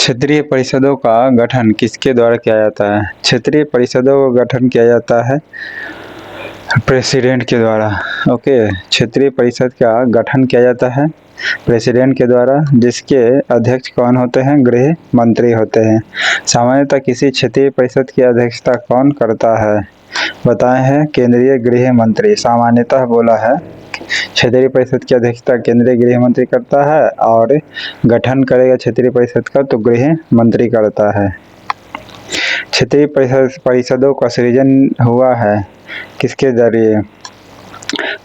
क्षेत्रीय परिषदों का गठन किसके द्वारा किया जाता है? क्षेत्रीय परिषदों का गठन किया जाता है प्रेसिडेंट के द्वारा। ओके, क्षेत्रीय परिषद का गठन किया जाता है प्रेसिडेंट के द्वारा, जिसके अध्यक्ष कौन होते हैं? गृह मंत्री होते हैं। सामान्यतः किसी क्षेत्रीय परिषद की अध्यक्षता कौन करता है? बताए हैं केंद्रीय गृह मंत्री। सामान्यतः बोला है क्षेत्रीय परिषद की अध्यक्षता केंद्रीय गृह मंत्री करता है और गठन करेगा क्षेत्रीय परिषद का तो गृह मंत्री करता है। क्षेत्रीय परिषदों का सृजन हुआ है किसके जरिए?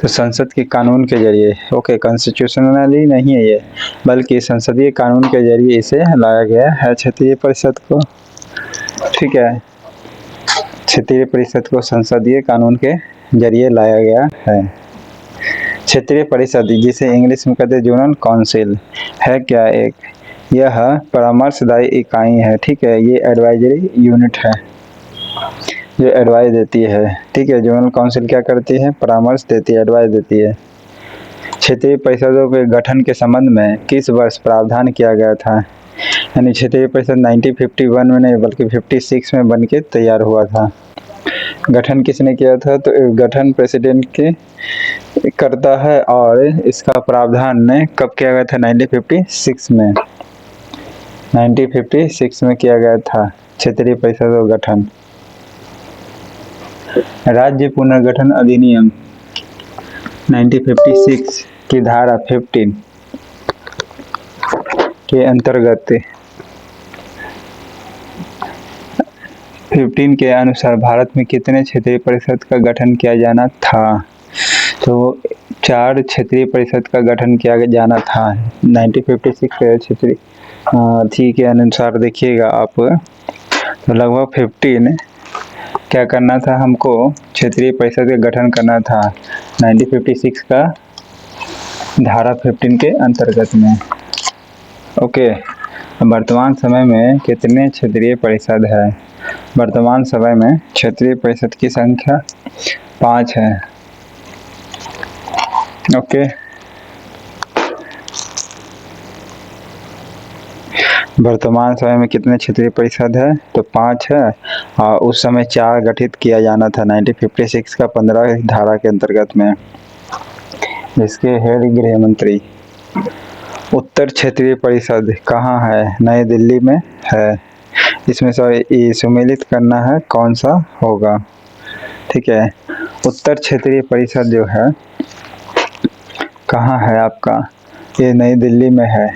तो संसद के कानून के जरिए। ओके, कॉन्स्टिट्यूशनली नहीं है ये, बल्कि संसदीय कानून के जरिए इसे लाया गया है क्षेत्रीय परिषद को। ठीक है, क्षेत्रीय परिषद को संसदीय कानून के जरिए लाया गया है। क्षेत्रीय परिषद, जिसे इंग्लिश में कहते हैं जोनल काउंसिल, है क्या? यह परामर्शदायी इकाई है। ठीक है, ये एडवाइजरी यूनिट है जो एडवाइस देती है। ठीक है, जोनल काउंसिल क्या करती है? परामर्श देती है, एडवाइस देती है। क्षेत्रीय परिषदों के गठन के संबंध में किस वर्ष प्रावधान किया गया था? यानी क्षेत्रीय परिषद 1951 में नहीं बल्कि 56 में बन के तैयार हुआ था। गठन किसने किया था? तो गठन प्रेसिडेंट के करता है और इसका प्रावधान ने कब किया गया था? 1956 में। 1956 में किया गया था क्षेत्रीय परिषद का गठन। राज्य पुनर्गठन अधिनियम 1956 की धारा 15 के अंतर्गत 15 के अनुसार भारत में कितने क्षेत्रीय परिषद का गठन किया जाना था? तो 4 क्षेत्रीय परिषद का गठन किया जाना था 1956 क्षेत्रीय के अनुसार। देखिएगा आप, तो लगभग 15 क्या करना था हमको? क्षेत्रीय परिषद का गठन करना था 1956 का धारा 15 के अंतर्गत में। ओके, वर्तमान समय में कितने क्षेत्रीय परिषद है? वर्तमान समय में क्षेत्रीय परिषद की संख्या 5 है। ओके, वर्तमान समय में कितने क्षेत्रीय परिषद है? तो 5 है और उस समय 4 गठित किया जाना था 1956 का 15 धारा के अंतर्गत में, जिसके हेड गृह मंत्री। उत्तर क्षेत्रीय परिषद कहाँ है? नई दिल्ली में है। इसमें सम्मिलित करना है कौन सा होगा? ठीक है, उत्तर क्षेत्रीय परिषद जो है कहाँ है आपका? ये नई दिल्ली में है।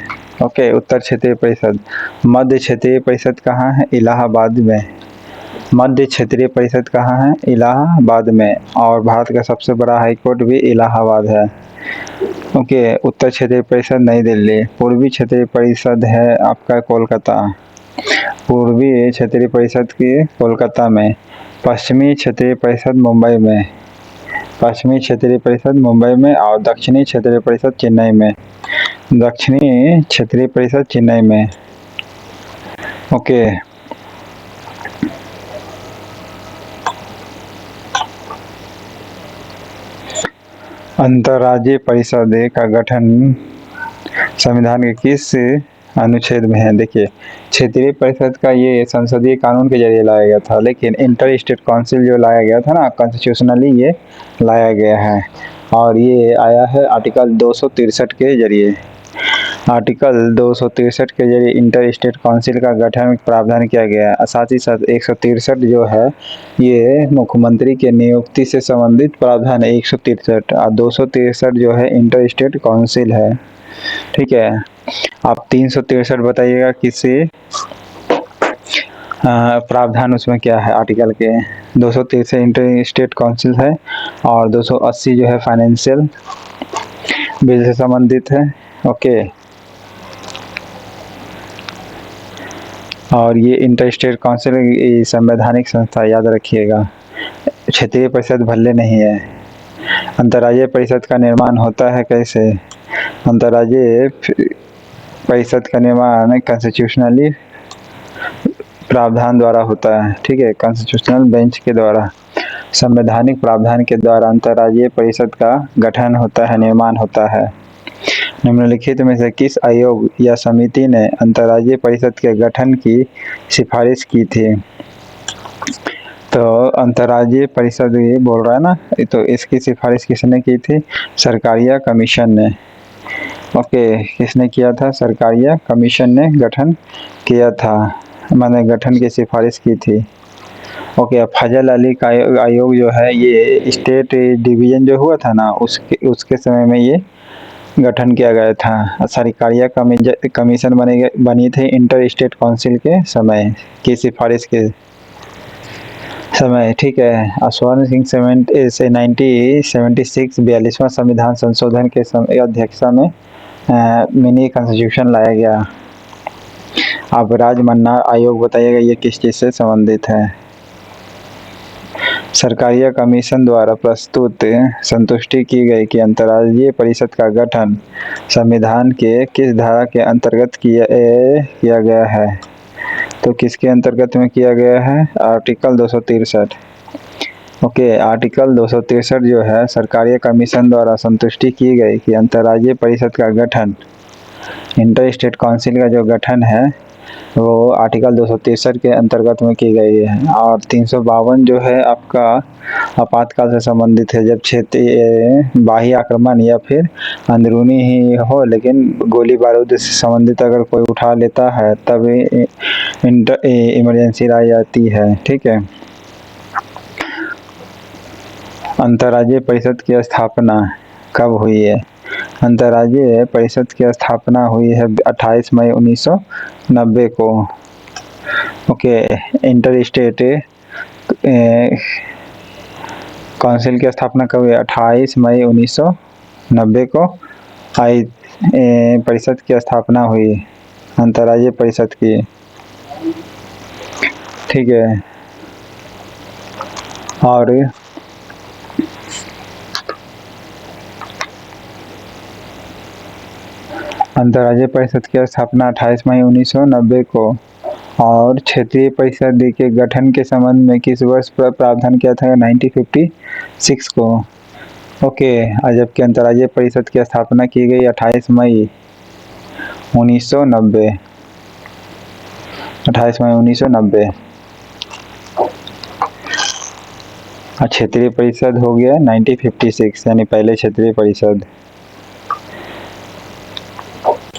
ओके, उत्तर क्षेत्रीय परिषद। मध्य क्षेत्रीय परिषद कहाँ है? इलाहाबाद में। मध्य क्षेत्रीय परिषद कहाँ है? इलाहाबाद में। और भारत का सबसे बड़ा हाईकोर्ट भी इलाहाबाद है। ओके, उत्तर क्षेत्रीय परिषद नई दिल्ली। पूर्वी क्षेत्रीय परिषद है आपका कोलकाता। पूर्वी क्षेत्रीय परिषद की कोलकाता में। पश्चिमी क्षेत्रीय परिषद मुंबई में। पश्चिमी क्षेत्रीय परिषद मुंबई में और दक्षिणी क्षेत्रीय परिषद चेन्नई में। दक्षिणी क्षेत्रीय परिषद चेन्नई में। ओके, अंतर्राज्यीय परिषद का गठन संविधान के किस अनुच्छेद में है? देखिए, क्षेत्रीय परिषद का ये संसदीय कानून के जरिए लाया गया था, लेकिन इंटर स्टेट काउंसिल जो लाया गया था ना, कॉन्स्टिट्यूशनली ये लाया गया है और ये आया है आर्टिकल 263 के जरिए। आर्टिकल 263 के जरिए इंटर स्टेट काउंसिल का गठन प्रावधान किया गया है। साथ ही साथ 163 जो है ये मुख्यमंत्री के नियुक्ति से संबंधित प्रावधान है 163 और 263 जो है इंटर स्टेट काउंसिल है। ठीक है, आप 363 बताइएगा किसी प्रावधान उसमें क्या है आर्टिकल के? 263 इंटर स्टेट काउंसिल है और 280 जो है फाइनेंशियल बिल से संबंधित है। ओके, और ये इंटर स्टेट काउंसिल संवैधानिक संस्था, याद रखिएगा। क्षेत्रीय परिषद भले नहीं है। अंतर्राज्यीय परिषद का निर्माण होता है कैसे? अंतर्राज्यीय परिषद का निर्माण कॉन्स्टिट्यूशनली प्रावधान द्वारा होता है। ठीक है, कॉन्स्टिट्यूशनल बेंच के द्वारा, संवैधानिक प्रावधान के द्वारा अंतर्राज्यीय परिषद का गठन होता है, निर्माण होता है। निम्नलिखित में से किस आयोग या समिति ने अंतर्राज्यीय परिषद के गठन की सिफारिश की थी? तो अंतर्राज्यीय परिषद ये बोल रहा है ना, तो इसकी सिफारिश किसने की थी? सरकारिया कमीशन ने। ओके, किसने किया था? सरकारिया कमीशन ने गठन किया था, मैंने गठन की सिफारिश की थी। ओके, अब फजल अली का आयोग जो है ये स्टेट डिवीजन जो हुआ था ना, उसके समय में ये गठन किया गया था। सरकारिया कमीशन बनी थी इंटर स्टेट काउंसिल के समय की सिफारिश के समय। ठीक है, स्वर्ण सिंह 1976 42वां संविधान संशोधन के अध्यक्षता में मिनी कॉन्स्टिट्यूशन लाया गया। अब राजमन्ना आयोग बताइएगा ये किस चीज़ से संबंधित है? सरकारिया कमीशन द्वारा प्रस्तुत संतुष्टि की गई कि अंतर्राज्यीय परिषद का गठन संविधान के किस धारा के अंतर्गत किया गया है? तो किसके अंतर्गत में किया गया है? आर्टिकल 263। ओके, आर्टिकल 263 जो है सरकारिया कमीशन द्वारा संतुष्टि की गई कि अंतर्राज्यीय परिषद का गठन, इंटर स्टेट काउंसिल का जो गठन है वो आर्टिकल 263 के अंतर्गत में की गई है। और 352 जो है आपका आपातकाल से संबंधित है, जब क्षेत्रीय बाह्य आक्रमण या फिर अंदरूनी ही हो लेकिन गोली बारूद से संबंधित अगर कोई उठा लेता है तब इमरजेंसी लाई जाती है। ठीक है, अंतर्राज्यीय परिषद की स्थापना कब हुई है? अंतर्राज्यीय परिषद की स्थापना हुई है 28 मई 1990 को। ओके, इंटर स्टेट काउंसिल की स्थापना कब हुई? 28 मई 1990 को परिषद की स्थापना हुई, अंतर्राज्यीय परिषद की। ठीक है, और अंतर्राज्यीय परिषद की स्थापना 28 मई 1990 को। और क्षेत्रीय परिषद के गठन के संबंध में किस वर्ष पर प्रावधान किया था? 1956 को। ओके, जबकि अंतर्राज्यीय परिषद की स्थापना की गई 28 मई 1990। 28 मई 1990। क्षेत्रीय परिषद हो गया 1956, यानी पहले क्षेत्रीय परिषद।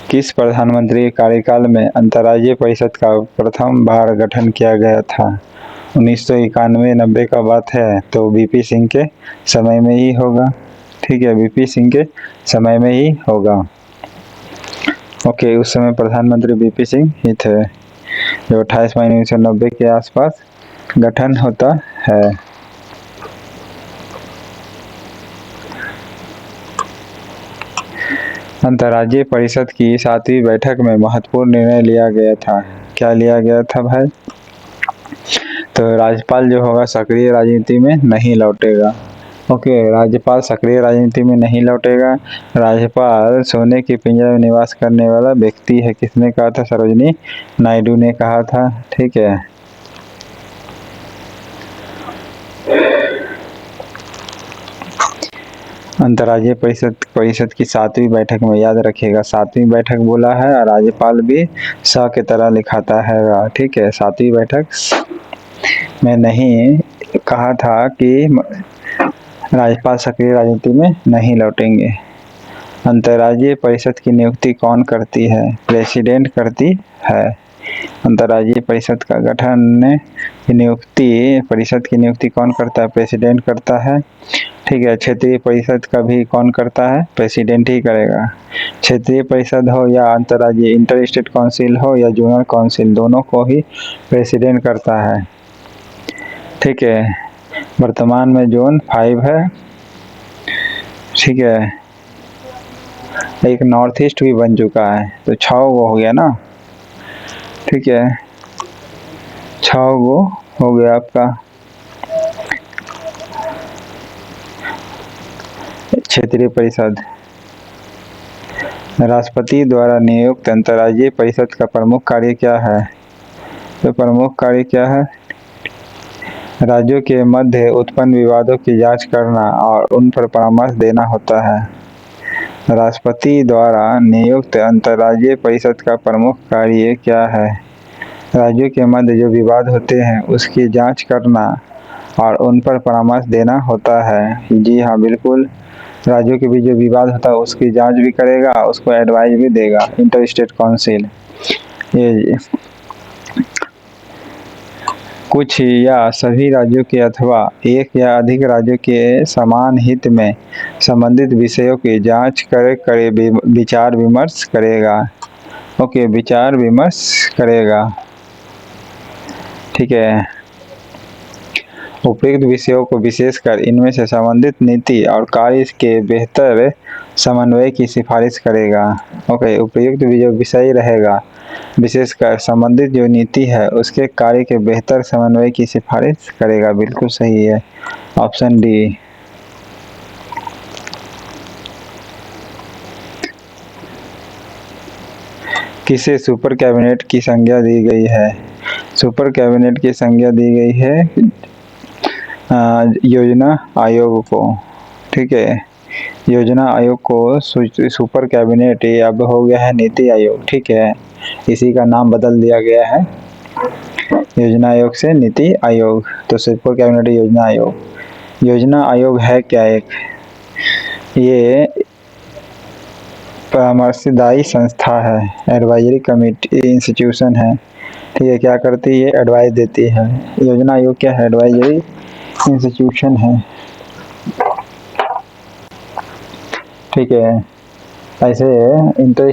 किस प्रधानमंत्री के कार्यकाल में अंतर्राज्यीय परिषद का प्रथम बार गठन किया गया था? 1991-90 का बात है, तो वीपी सिंह के समय में ही होगा। ठीक है, वीपी सिंह के समय में ही होगा। ओके, उस समय प्रधानमंत्री वीपी सिंह ही थे, जो 28 मई 1990 के आसपास गठन होता है। अंतर्राज्यीय परिषद की 7वीं बैठक में महत्वपूर्ण निर्णय लिया गया था। क्या लिया गया था भाई? तो राज्यपाल जो होगा सक्रिय राजनीति में नहीं लौटेगा। ओके, राज्यपाल सक्रिय राजनीति में नहीं लौटेगा। राज्यपाल सोने के पिंजरे में निवास करने वाला व्यक्ति है। किसने कहा था? सरोजिनी नायडू ने कहा था। ठीक है, अंतर्राज्यीय परिषद की 7वीं बैठक में याद रखिएगा, 7वीं बैठक बोला है और राज्यपाल भी स की तरह लिखाता है। ठीक है, 7वीं बैठक में नहीं कहा था कि राज्यपाल सक्रिय राजनीति में नहीं लौटेंगे। अंतर्राज्यीय परिषद की नियुक्ति कौन करती है? प्रेसिडेंट करती है। अंतर्राज्यीय परिषद का गठन परिषद की नियुक्ति कौन करता है? प्रेसिडेंट करता है। ठीक है, क्षेत्रीय परिषद का भी कौन करता है? प्रेसिडेंट ही करेगा। क्षेत्रीय परिषद हो या अंतर्राज्यीय इंटर स्टेट काउंसिल हो या जोनल काउंसिल, दोनों को ही प्रेसिडेंट करता है। ठीक है, वर्तमान में जोन 5 है। ठीक है, एक नॉर्थ ईस्ट भी बन चुका है, तो 6 वो हो गया ना। ठीक है, 6 वो हो गया आपका क्षेत्रीय परिषद। राष्ट्रपति द्वारा नियुक्त अंतर्राज्यीय परिषद का प्रमुख कार्य क्या है? तो प्रमुख कार्य क्या है? राज्यों के मध्य उत्पन्न विवादों की जांच करना और उन पर परामर्श देना होता है। राष्ट्रपति द्वारा नियुक्त अंतर्राज्यीय परिषद का प्रमुख कार्य क्या है? राज्यों के मध्य जो विवाद होते हैं उसकी जांच करना और उन पर परामर्श देना होता है। जी हाँ, बिल्कुल। राज्यों के बीच जो विवाद होता है उसकी जांच भी करेगा, उसको एडवाइस भी देगा। इंटर स्टेट काउंसिल ये कुछ या सभी राज्यों के अथवा एक या अधिक राज्यों के समान हित में संबंधित विषयों की जांच कर विचार विमर्श करेगा। ओके, विचार विमर्श करेगा। ठीक है। उपयुक्त विषयों को विशेषकर इनमें से संबंधित नीति और कार्य के बेहतर समन्वय की सिफारिश करेगा। ओके, उपयुक्त जो विषय रहेगा विशेषकर संबंधित जो नीति है उसके कार्य के बेहतर समन्वय की सिफारिश करेगा। बिल्कुल सही है, ऑप्शन डी। किसे सुपर कैबिनेट की संज्ञा दी गई है? सुपर कैबिनेट की संज्ञा दी गई है योजना आयोग को। ठीक है, योजना आयोग को सुपर कैबिनेट अब हो गया है नीति आयोग। ठीक है, इसी का नाम बदल दिया गया है योजना आयोग से नीति आयोग। तो सुपर कैबिनेट योजना आयोग। योजना आयोग है क्या? ये परामर्शदायी संस्था है, एडवाइजरी कमेटी इंस्टीट्यूशन है। ठीक है, क्या करती है? एडवाइस देती है। योजना आयोग क्या है? एडवाइजरी इंस्टीट्यूशन है। ठीक है, ऐसे इंटर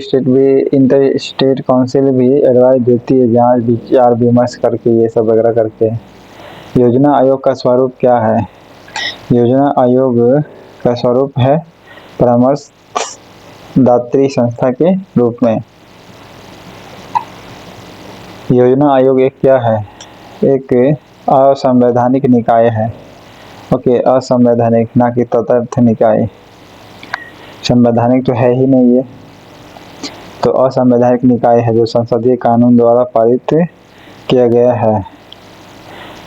स्टेट काउंसिल भी एडवाइस देती है, जांच विचार विमर्श करके, ये सब वगैरह करके। योजना आयोग का स्वरूप क्या है? योजना आयोग का स्वरूप है परामर्शदात्री संस्था के रूप में। योजना आयोग एक क्या है? एक असंवैधानिक निकाय है। ओके, असंवैधानिक, ना कि तटस्थ निकाय। संवैधानिक तो है ही नहीं है, तो असंवैधानिक निकाय है जो संसदीय कानून द्वारा पारित किया गया है।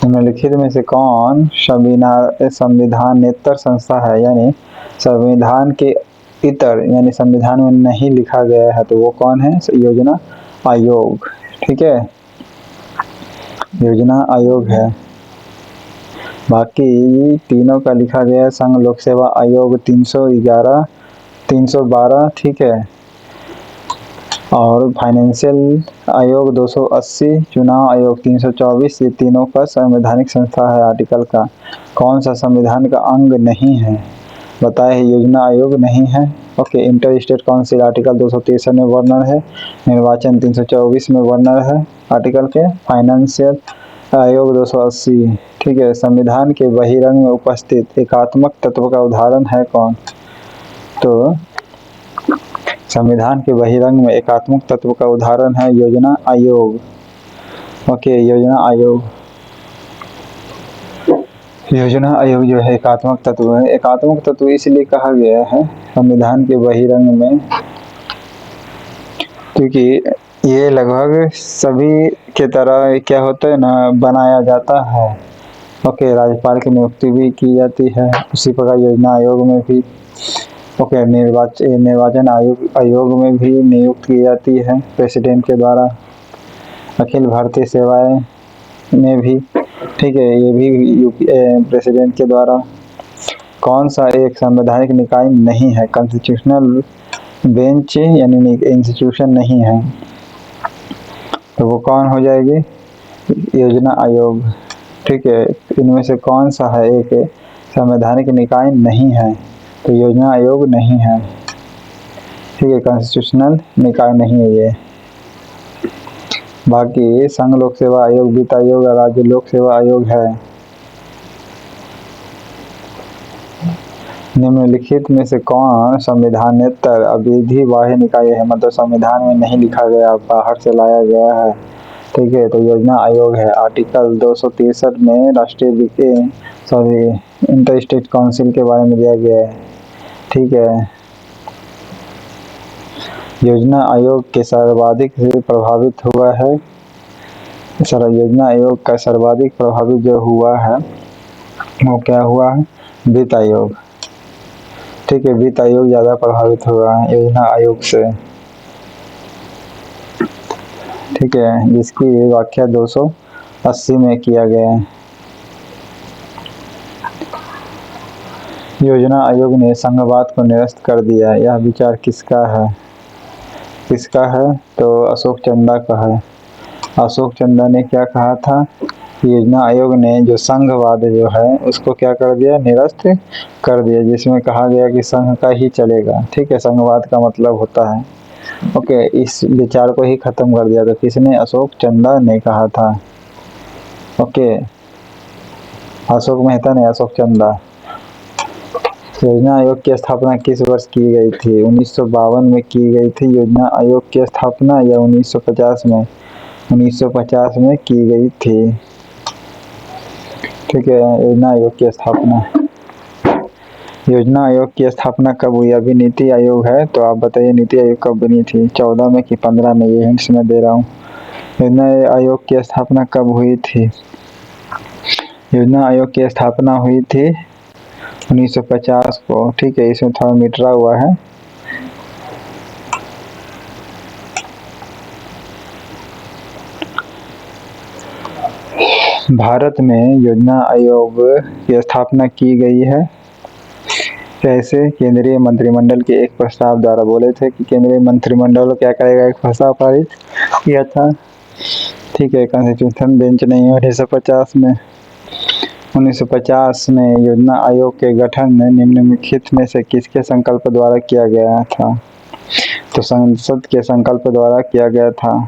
निम्नलिखित में से कौन संविधानेतर संस्था है? यानी संविधान के इतर, यानी संविधान में नहीं लिखा गया है, तो वो कौन है? योजना आयोग। ठीक है, योजना आयोग है। बाकी तीनों का लिखा गया है संघ लोक सेवा आयोग 311 312। ठीक है, और फाइनेंशियल आयोग 280, चुनाव आयोग 324। ये तीनों का संवैधानिक संस्था है। आर्टिकल का कौन सा संविधान का अंग नहीं है? बताए, योजना आयोग नहीं है। Okay, inter state council article 263 में वर्णन है। निर्वाचन 324 में वर्णन है आर्टिकल के। फाइनेंशियल आयोग 280। ठीक है, संविधान के बहिरंग में उपस्थित एकात्मक तत्व का उदाहरण है कौन? तो संविधान के बहिरंग में एकात्मक तत्व का उदाहरण है योजना आयोग। ओके, योजना आयोग। योजना आयोग जो है एकात्मक तत्व है। एकात्मक तत्व इसलिए कहा गया है संविधान के बहिरंग में क्योंकि ये लगभग सभी के तरह क्या होता है ना, बनाया जाता है। ओके, राज्यपाल की नियुक्ति भी की जाती है, उसी प्रकार योजना आयोग में भी। ओके, निर्वाचन आयोग में भी नियुक्त की जाती है प्रेसिडेंट के द्वारा। अखिल भारतीय सेवाएं में भी, ठीक है, ये भी प्रेसिडेंट के द्वारा। कौन सा एक संवैधानिक निकाय नहीं है? कॉन्स्टिट्यूशनल बेंच यानी इंस्टीट्यूशन नहीं है, तो वो कौन हो जाएगी? योजना आयोग। ठीक है, इनमें से कौन सा है एक संवैधानिक निकाय नहीं है? तो योजना आयोग नहीं है। ठीक है, कॉन्स्टिट्यूशनल निकाय नहीं है ये। बाकी संघ लोक सेवा आयोग, वित्त आयोग और राज्य लोक सेवा आयोग है। निम्नलिखित में से कौन संविधानेतर अविधि बाह्य निकाय है? मतलब संविधान में नहीं लिखा गया, बाहर से लाया गया है। ठीक है, तो योजना आयोग है। आर्टिकल 263 में इंटर स्टेट काउंसिल के बारे में दिया गया है। ठीक है, योजना आयोग के सर्वाधिक प्रभावित हुआ है, योजना आयोग का सर्वाधिक प्रभावित जो हुआ है वो क्या हुआ है? वित्त आयोग। ठीक है, वित्त आयोग ज़्यादा प्रभावित होगा योजना आयोग से। ठीक है, जिसकी व्याख्या 280 में किया गया है। योजना आयोग ने संघवाद को निरस्त कर दिया। यह विचार किसका है? किसका है? तो अशोक चंदा का है। अशोक चंदा ने क्या कहा था? योजना आयोग ने जो संघवाद जो है उसको क्या कर दिया? निरस्त कर दिया, जिसमें कहा गया कि संघ का ही चलेगा। ठीक है, संघवाद का मतलब होता है ओके, इस विचार को ही खत्म कर दिया। तो किसने? अशोक चंदा ने कहा था। ओके, अशोक मेहता ने, अशोक चंदा। योजना आयोग की स्थापना किस वर्ष की गई थी? 1952 में की गई थी योजना आयोग की स्थापना, या 1950 में? 1950 में की गई थी। ठीक है, योजना आयोग की स्थापना। योजना आयोग की स्थापना कब हुई? अभी नीति आयोग है, तो आप बताइए नीति आयोग कब बनी थी? 14 में कि 15 में? ये हिंट्स मैं दे रहा हूँ। योजना आयोग की स्थापना कब हुई थी? योजना आयोग की स्थापना हुई थी 1950 को। ठीक है, इसमें थोड़ा मिटरा हुआ है। भारत में योजना आयोग की स्थापना की गई है कैसे? केंद्रीय मंत्रिमंडल के एक प्रस्ताव द्वारा। बोले थे कि केंद्रीय मंत्रिमंडल क्या करेगा? एक प्रस्ताव पारित किया था। ठीक है, कॉन्स्टिट्यूशन बेंच नहीं है। 1950 में योजना आयोग के गठन निम्नलिखित में से किसके संकल्प द्वारा किया गया था? तो संसद के संकल्प द्वारा किया गया था।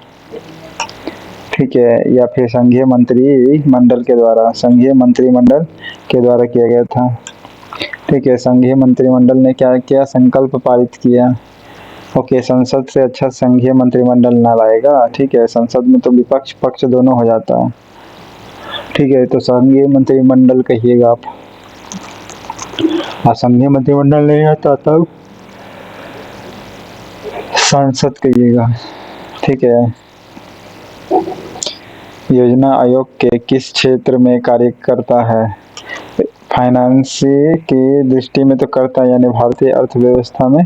ठीक है, या फिर संघीय मंत्रिमंडल के द्वारा? संघीय मंत्रिमंडल के द्वारा किया गया था। ठीक है, संघीय मंत्रिमंडल ने क्या किया? संकल्प पारित किया। ओके, संसद से अच्छा संघीय मंत्रिमंडल ना लाएगा। ठीक है, संसद में तो विपक्ष पक्ष दोनों हो जाता है। ठीक है, तो संघीय मंत्रिमंडल कहिएगा आप। संघीय मंत्रिमंडल नहीं आता तब संसद कहिएगा। ठीक है, योजना आयोग के किस क्षेत्र में कार्य करता है? फाइनेंस की दृष्टि में तो करता है, यानी भारतीय अर्थव्यवस्था में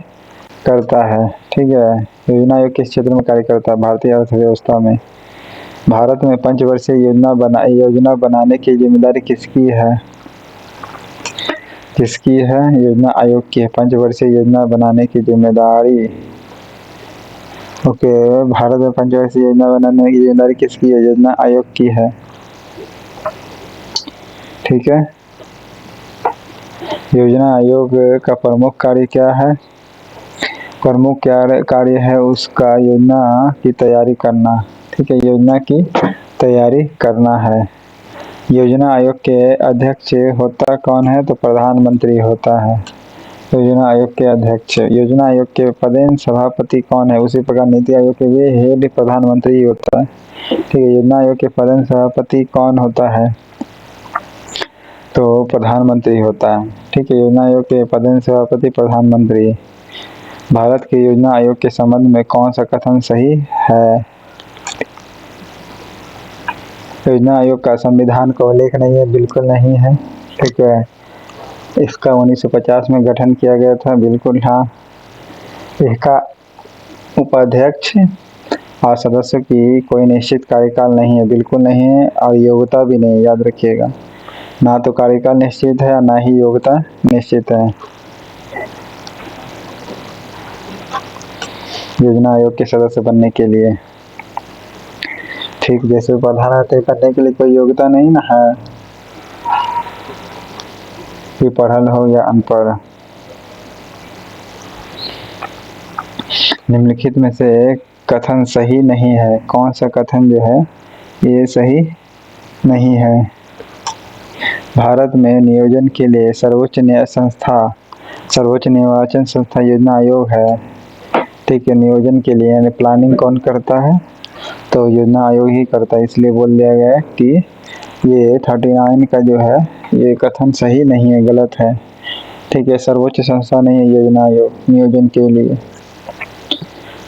करता है। ठीक है, योजना आयोग किस क्षेत्र में कार्य करता है? भारतीय अर्थव्यवस्था में। भारत में पंचवर्षीय योजना बनाने की जिम्मेदारी किसकी है? किसकी है? योजना आयोग की है पंचवर्षीय योजना बनाने की जिम्मेदारी। ओके, भारत में पंचवर्षीय योजना बनाने की जिम्मेदारी किसकी है? योजना आयोग की है। ठीक है, योजना आयोग का प्रमुख कार्य क्या है? प्रमुख कार्य है उसका योजना की तैयारी करना। ठीक है, योजना की तैयारी करना है। योजना आयोग के अध्यक्ष होता कौन है? तो प्रधानमंत्री होता है योजना आयोग के अध्यक्ष। योजना आयोग के पदेन सभापति कौन है? उसी प्रकार नीति आयोग के भी हेड प्रधानमंत्री होता है। ठीक है, योजना आयोग के पदेन सभापति कौन होता है? तो प्रधानमंत्री होता है। ठीक है, योजना आयोग के पदेन सभापति प्रधानमंत्री। भारत के योजना आयोग के संबंध में कौन सा कथन सही है? योजना आयोग का संविधान का उल्लेख नहीं है, बिल्कुल नहीं है। ठीक है, इसका 1950 में गठन किया गया था, बिल्कुल हाँ। इसका उपाध्यक्ष और सदस्यों की कोई निश्चित कार्यकाल नहीं है, बिल्कुल नहीं है। और योग्यता भी नहीं, याद रखिएगा। ना तो कार्यकाल निश्चित है और ना ही योग्यता निश्चित है योजना आयोग के सदस्य बनने के लिए। ठीक, जैसे प्रधानमंत्री बनने के लिए कोई योग्यता नहीं ना है, कि पढ़ल हो या अनपढ़। निम्नलिखित में से कथन सही नहीं है। कौन सा कथन जो है ये सही नहीं है? भारत में नियोजन के लिए सर्वोच्च निर्वाचन संस्था योजना आयोग है। ठीक है, नियोजन के लिए यानी प्लानिंग कौन करता है? तो योजना आयोग ही करता है। इसलिए बोल दिया गया है कि ये 39 का जो है ये कथन सही नहीं है, गलत है। ठीक है, सर्वोच्च संस्था नहीं है योजना आयोग। नियोजन के लिए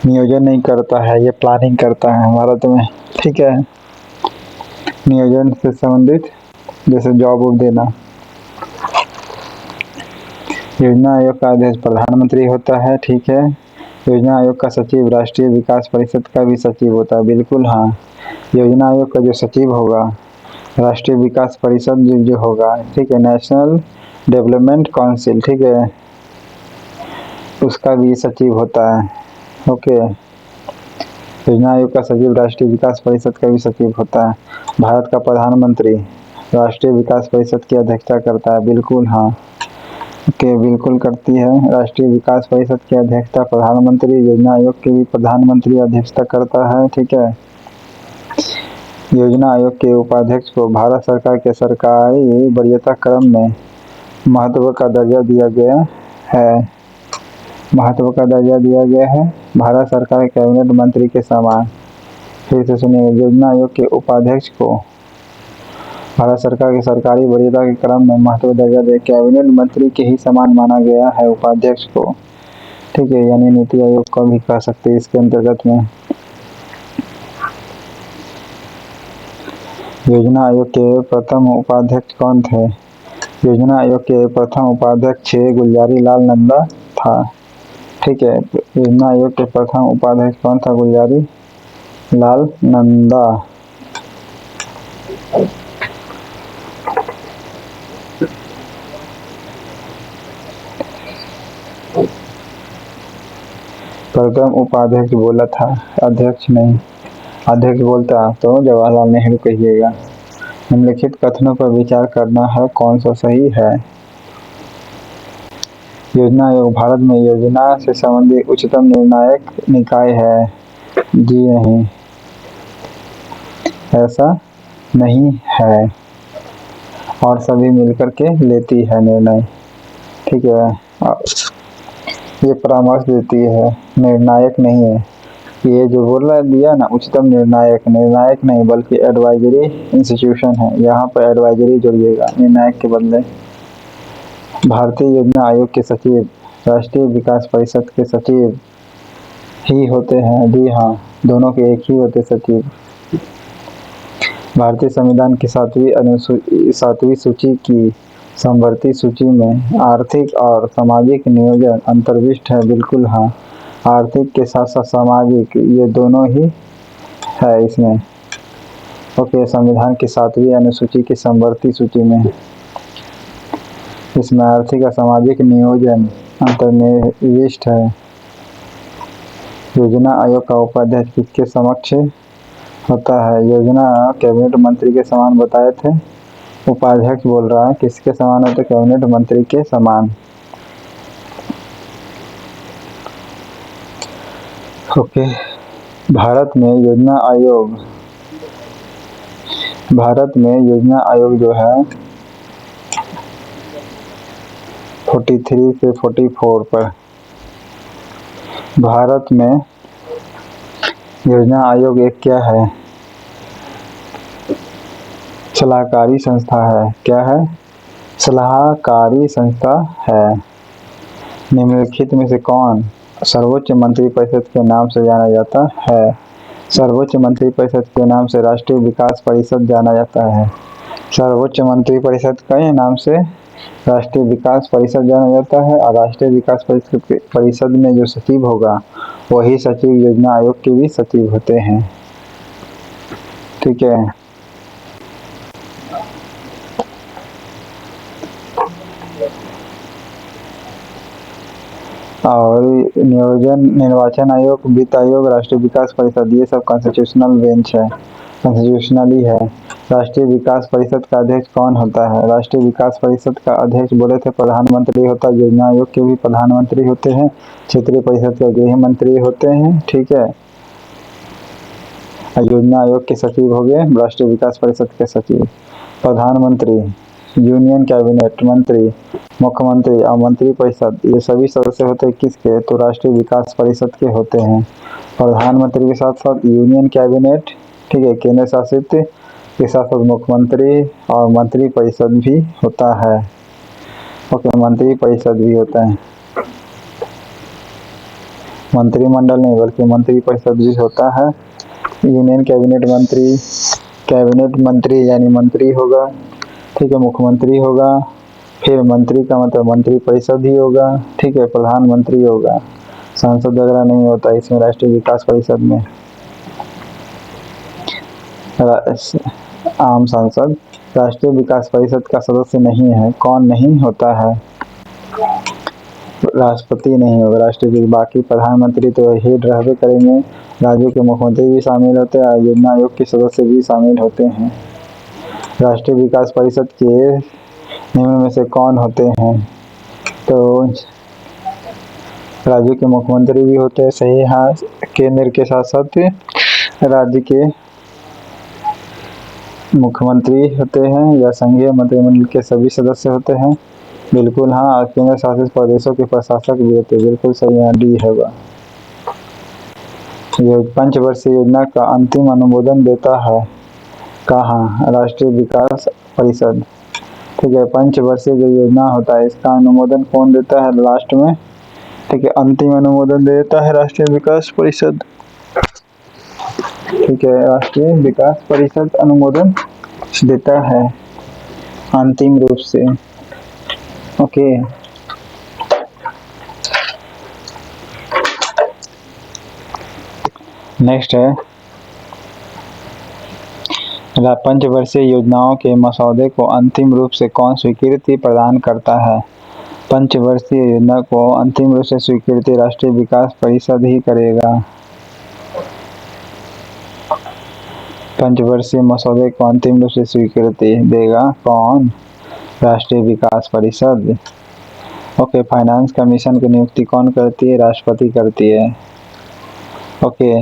नियोजन नहीं करता है, ये प्लानिंग करता है भारत में। ठीक है, नियोजन से संबंधित जैसे जॉब देना, योजना आयोग का अध्यक्ष प्रधानमंत्री होता है, ठीक है। योजना आयोग का सचिव राष्ट्रीय विकास परिषद का भी सचिव होता है, बिल्कुल हाँ। योजना आयोग का जो सचिव होगा राष्ट्रीय विकास परिषद जो होगा, ठीक है, नेशनल डेवलपमेंट काउंसिल, ठीक है, उसका भी सचिव होता है, ओके। योजना आयोग का सचिव राष्ट्रीय विकास परिषद का भी सचिव होता है। भारत का प्रधानमंत्री राष्ट्रीय विकास परिषद की अध्यक्षता करता है, बिल्कुल हाँ, ओके, बिल्कुल करती है। राष्ट्रीय विकास परिषद की अध्यक्षता प्रधानमंत्री, योजना आयोग की भी प्रधानमंत्री अध्यक्षता करता है, ठीक है। योजना आयोग के उपाध्यक्ष को भारत सरकार के सरकारी वरीयता क्रम में महत्व का दर्जा दिया गया है, महत्व का दर्जा दिया गया है, भारत सरकार के कैबिनेट मंत्री के समान। फिर से सुनिए, योजना आयोग के उपाध्यक्ष को भारत सरकार के सरकारी वरीयता के क्रम में महत्व दर्जा दे कैबिनेट मंत्री के ही समान माना गया है उपाध्यक्ष को, ठीक है, यानी नीति आयोग को भी कह सकते हैं इसके अंतर्गत में। योजना आयोग के प्रथम उपाध्यक्ष कौन थे? योजना आयोग के प्रथम उपाध्यक्ष गुलजारी लाल नंदा था, ठीक है। योजना आयोग के प्रथम उपाध्यक्ष कौन था? गुलजारी लाल नंदा। प्रथम उपाध्यक्ष बोला था, अध्यक्ष नहीं। अध्यक्ष बोलता तो जवाहरलाल नेहरू कहिएगा। निम्नलिखित कथनों पर विचार करना है, कौन सा सही है? योजना आयोग भारत में योजना से संबंधित उच्चतम निर्णायक निकाय है। जी नहीं, ऐसा नहीं है, और सभी मिलकर के लेती है निर्णय, ठीक है। ये परामर्श देती है, निर्णायक नहीं है। ये जो बोल रहा दिया ना, उच्चतम निर्णायक, निर्णायक नहीं बल्कि एडवाइजरी इंस्टीट्यूशन है, यहाँ पर एडवाइजरी जोड़िएगा निर्णायक के बदले। भारतीय योजना आयोग के सचिव राष्ट्रीय विकास परिषद के सचिव ही होते हैं। जी हाँ, दोनों के एक ही होते सचिव। भारतीय संविधान की 7वीं सूची की समवर्ती सूची में आर्थिक और सामाजिक नियोजन अंतर्विष्ट है, बिल्कुल हाँ। आर्थिक के साथ साथ सामाजिक, ये दोनों ही है इसमें, ओके। संविधान की 7वीं अनुसूची की समवर्ती सूची में इसमें आर्थिक और सामाजिक नियोजन अंतर्निविष्ट है। योजना आयोग का उपाध्यक्ष किसके समक्ष होता है? योजना कैबिनेट मंत्री के समान बताए थे। उपाध्यक्ष बोल रहा है किसके समान होता है? कैबिनेट मंत्री के समान, ओके। भारत में योजना आयोग जो है 43 से 44 पर, भारत में योजना आयोग एक क्या है? सलाहकारी संस्था है। क्या है? सलाहकारी संस्था है। निम्नलिखित में से कौन सर्वोच्च मंत्रिपरिषद के नाम से जाना जाता है? सर्वोच्च मंत्रिपरिषद के नाम से राष्ट्रीय विकास परिषद जाना जाता है। सर्वोच्च मंत्रिपरिषद के नाम से राष्ट्रीय विकास परिषद जाना जाता है, और राष्ट्रीय विकास परिषद में जो सचिव होगा वही सचिव योजना आयोग के भी सचिव होते हैं, ठीक है। और निर्वाचन आयोग, वित्त आयोग, राष्ट्रीय विकास परिषद, ये सब कॉन्स्टिट्यूशनल बेंच है, कॉन्स्टिट्यूशनली है। राष्ट्रीय विकास परिषद का अध्यक्ष कौन होता है? राष्ट्रीय विकास परिषद का अध्यक्ष बोले थे प्रधानमंत्री होता है। योजना आयोग के भी प्रधानमंत्री होते हैं, क्षेत्रीय परिषद के गृह मंत्री होते हैं, ठीक है। योजना आयोग के सचिव हो गए राष्ट्रीय विकास परिषद के सचिव। प्रधानमंत्री, यूनियन कैबिनेट मंत्री, मुख्यमंत्री और मंत्री परिषद, ये सभी सदस्य होते हैं किसके? तो राष्ट्रीय विकास परिषद के होते हैं। प्रधानमंत्री के साथ साथ यूनियन कैबिनेट, ठीक है, केंद्र शासित के साथ साथ मुख्यमंत्री और मंत्री परिषद भी होता है, ओके। मंत्री परिषद भी होता है, मंत्रिमंडल नहीं बल्कि मंत्री परिषद भी होता है। यूनियन कैबिनेट मंत्री यानी मंत्री होगा, ठीक है, मुख्यमंत्री होगा, फिर मंत्री का मतलब मंत्री परिषद ही होगा, ठीक है, प्रधानमंत्री होगा, सांसद वगैरह नहीं होता इसमें राष्ट्रीय विकास परिषद में। आम सांसद राष्ट्रीय विकास परिषद का सदस्य नहीं है। कौन नहीं होता है? राष्ट्रपति नहीं होगा राष्ट्रीय, बाकी प्रधानमंत्री तो हेड रहबे करेंगे, राज्यों के मुख्यमंत्री भी शामिल होते हैं, योजना आयोग के सदस्य भी शामिल होते हैं। राष्ट्रीय विकास परिषद के निम्न में से कौन होते हैं? तो राज्य के मुख्यमंत्री भी होते हैं, सही है। केंद्र के साथ साथ राज्य के मुख्यमंत्री होते हैं या संघीय मंत्रिमंडल के सभी सदस्य होते हैं। बिल्कुल हाँ। और केंद्र शासित प्रदेशों के प्रशासक भी होते हैं। बिल्कुल सही है, डी होगा। ये पंचवर्षीय योजना का अंतिम अनुमोदन देता है कहाँ? राष्ट्रीय विकास परिषद, ठीक है। पंचवर्षीय जो योजना होता है इसका अनुमोदन कौन देता है? लास्ट में, ठीक है, अंतिम अनुमोदन देता है राष्ट्रीय विकास परिषद, ठीक है। राष्ट्रीय विकास परिषद अनुमोदन देता है अंतिम रूप से, ओके। नेक्स्ट है पंचवर्षीय योजनाओं के मसौदे को अंतिम रूप से कौन स्वीकृति प्रदान करता है? पंचवर्षीय योजना को अंतिम रूप से स्वीकृति राष्ट्रीय विकास परिषद ही करेगा। पंचवर्षीय मसौदे को अंतिम रूप से स्वीकृति देगा कौन? राष्ट्रीय विकास परिषद, ओके। फाइनेंस कमीशन की नियुक्ति कौन करती है? राष्ट्रपति करती है, ओके।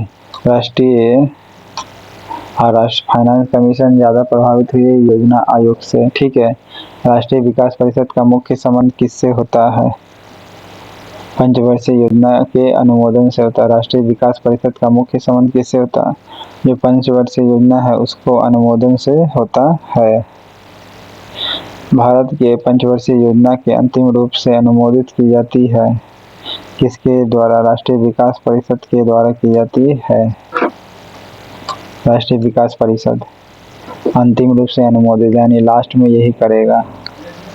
राष्ट्रीय फाइनेंस कमीशन ज़्यादा प्रभावित हुई है योजना आयोग से, ठीक है। राष्ट्रीय विकास परिषद का मुख्य संबंध किससे होता है? पंचवर्षीय योजना के अनुमोदन से होता है। राष्ट्रीय विकास परिषद का मुख्य संबंध किससे होता है? जो पंचवर्षीय योजना है उसको अनुमोदन से होता है। भारत के पंचवर्षीय योजना के अंतिम रूप से अनुमोदित की जाती है किसके द्वारा? राष्ट्रीय विकास परिषद के द्वारा की जाती है। राष्ट्रीय विकास परिषद अंतिम रूप से अनुमोदित, यानी लास्ट में यही करेगा,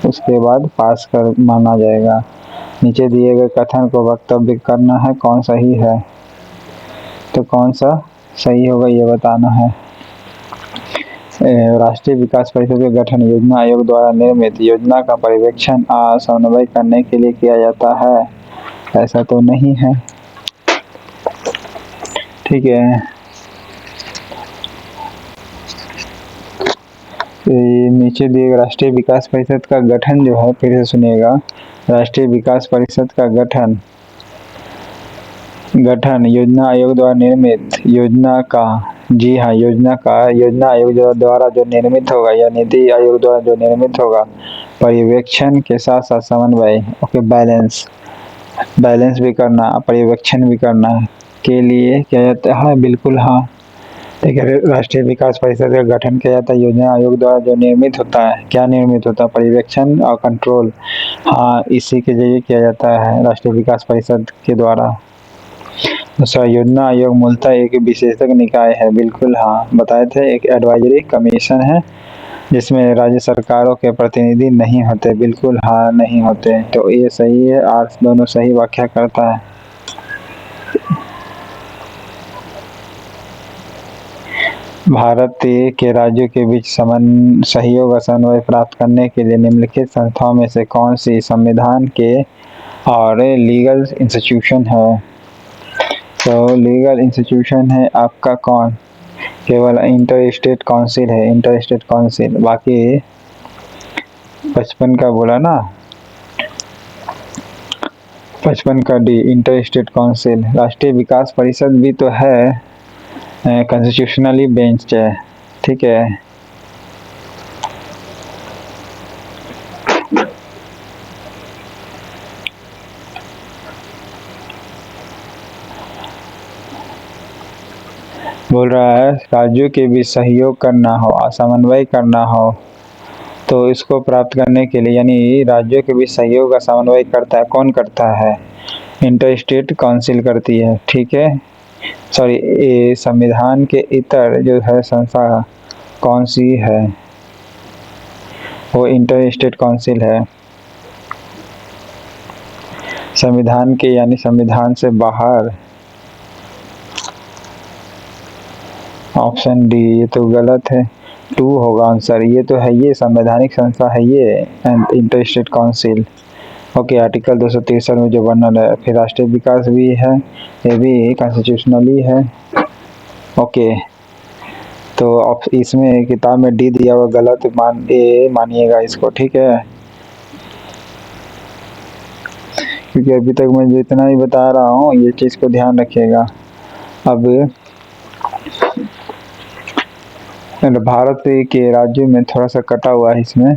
उसके बाद पास कर माना जाएगा। नीचे दिए गए कथन को वक्तव्य करना है, कौन सही है? तो कौन सा सही होगा ये बताना है। राष्ट्रीय विकास परिषद का गठन योजना आयोग द्वारा निर्मित योजना का पर्यवेक्षण और समन्वय करने के लिए किया जाता है। ऐसा तो नहीं है, ठीक है। नीचे दिए राष्ट्रीय विकास परिषद का गठन जो है, फिर से सुनिएगा। राष्ट्रीय विकास परिषद का गठन योजना आयोग द्वारा निर्मित योजना का, जी हाँ, योजना आयोग द्वारा जो निर्मित होगा या नीति आयोग द्वारा जो निर्मित होगा, पर्यवेक्षण के साथ साथ समन्वय, ओके, बैलेंस भी करना, पर्यवेक्षण भी करना के लिए क्या जाता है? बिल्कुल हाँ, ठीक है। राष्ट्रीय विकास परिषद का गठन किया जाता है योजना आयोग द्वारा जो निर्मित होता है। क्या निर्मित होता है? पर्यवेक्षण और कंट्रोल, हाँ, इसी के जरिए किया जाता है राष्ट्रीय विकास परिषद के द्वारा। दूसरा, योजना आयोग मूलतः एक विशेषज्ञ निकाय है। बिल्कुल हाँ, बताए थे, एक एडवाइजरी कमीशन है जिसमें राज्य सरकारों के प्रतिनिधि नहीं होते। बिल्कुल हाँ, नहीं होते, तो ये सही है। आर्ट्स दोनों सही व्याख्या करता है। भारत के राज्यों के बीच सहयोग और समन्वय प्राप्त करने के लिए निम्नलिखित संस्थाओं में से कौन सी संविधान के और लीगल इंस्टीट्यूशन है? तो लीगल इंस्टीट्यूशन है आपका कौन? केवल इंटर स्टेट काउंसिल है, इंटर स्टेट काउंसिल। बाकी 55 का बोला ना, 55 का डी, इंटर स्टेट काउंसिल। राष्ट्रीय विकास परिषद भी तो है, कॉन्स्टिट्यूशनली बेंच है, ठीक है। बोल रहा है राज्यों के बीच सहयोग करना हो, समन्वय करना हो, तो इसको प्राप्त करने के लिए, यानी राज्यों के बीच सहयोग का समन्वय करता है, कौन करता है? इंटर स्टेट काउंसिल करती है, ठीक है। सॉरी, ये संविधान के इतर जो है संस्था कौन सी है? वो इंटर स्टेट काउंसिल है। संविधान के यानी संविधान से बाहर। ऑप्शन डी, ये तो गलत है, 2 होगा आंसर। ये तो है, ये संवैधानिक संस्था है ये, inter state council. Okay, article 263 में जो वर्णन है। फिर राष्ट्रीय विकास भी है, ये भी कॉन्स्टिट्यूशनली है। ओके, तो अब इसमें किताब में डी दिया हुआ गलत मानिएगा इसको, ठीक है, क्योंकि अभी तक मैं जितना ही बता रहा हूँ ये चीज़ को ध्यान रखिएगा। अब भारत के राज्यों में थोड़ा सा कटा हुआ है इसमें,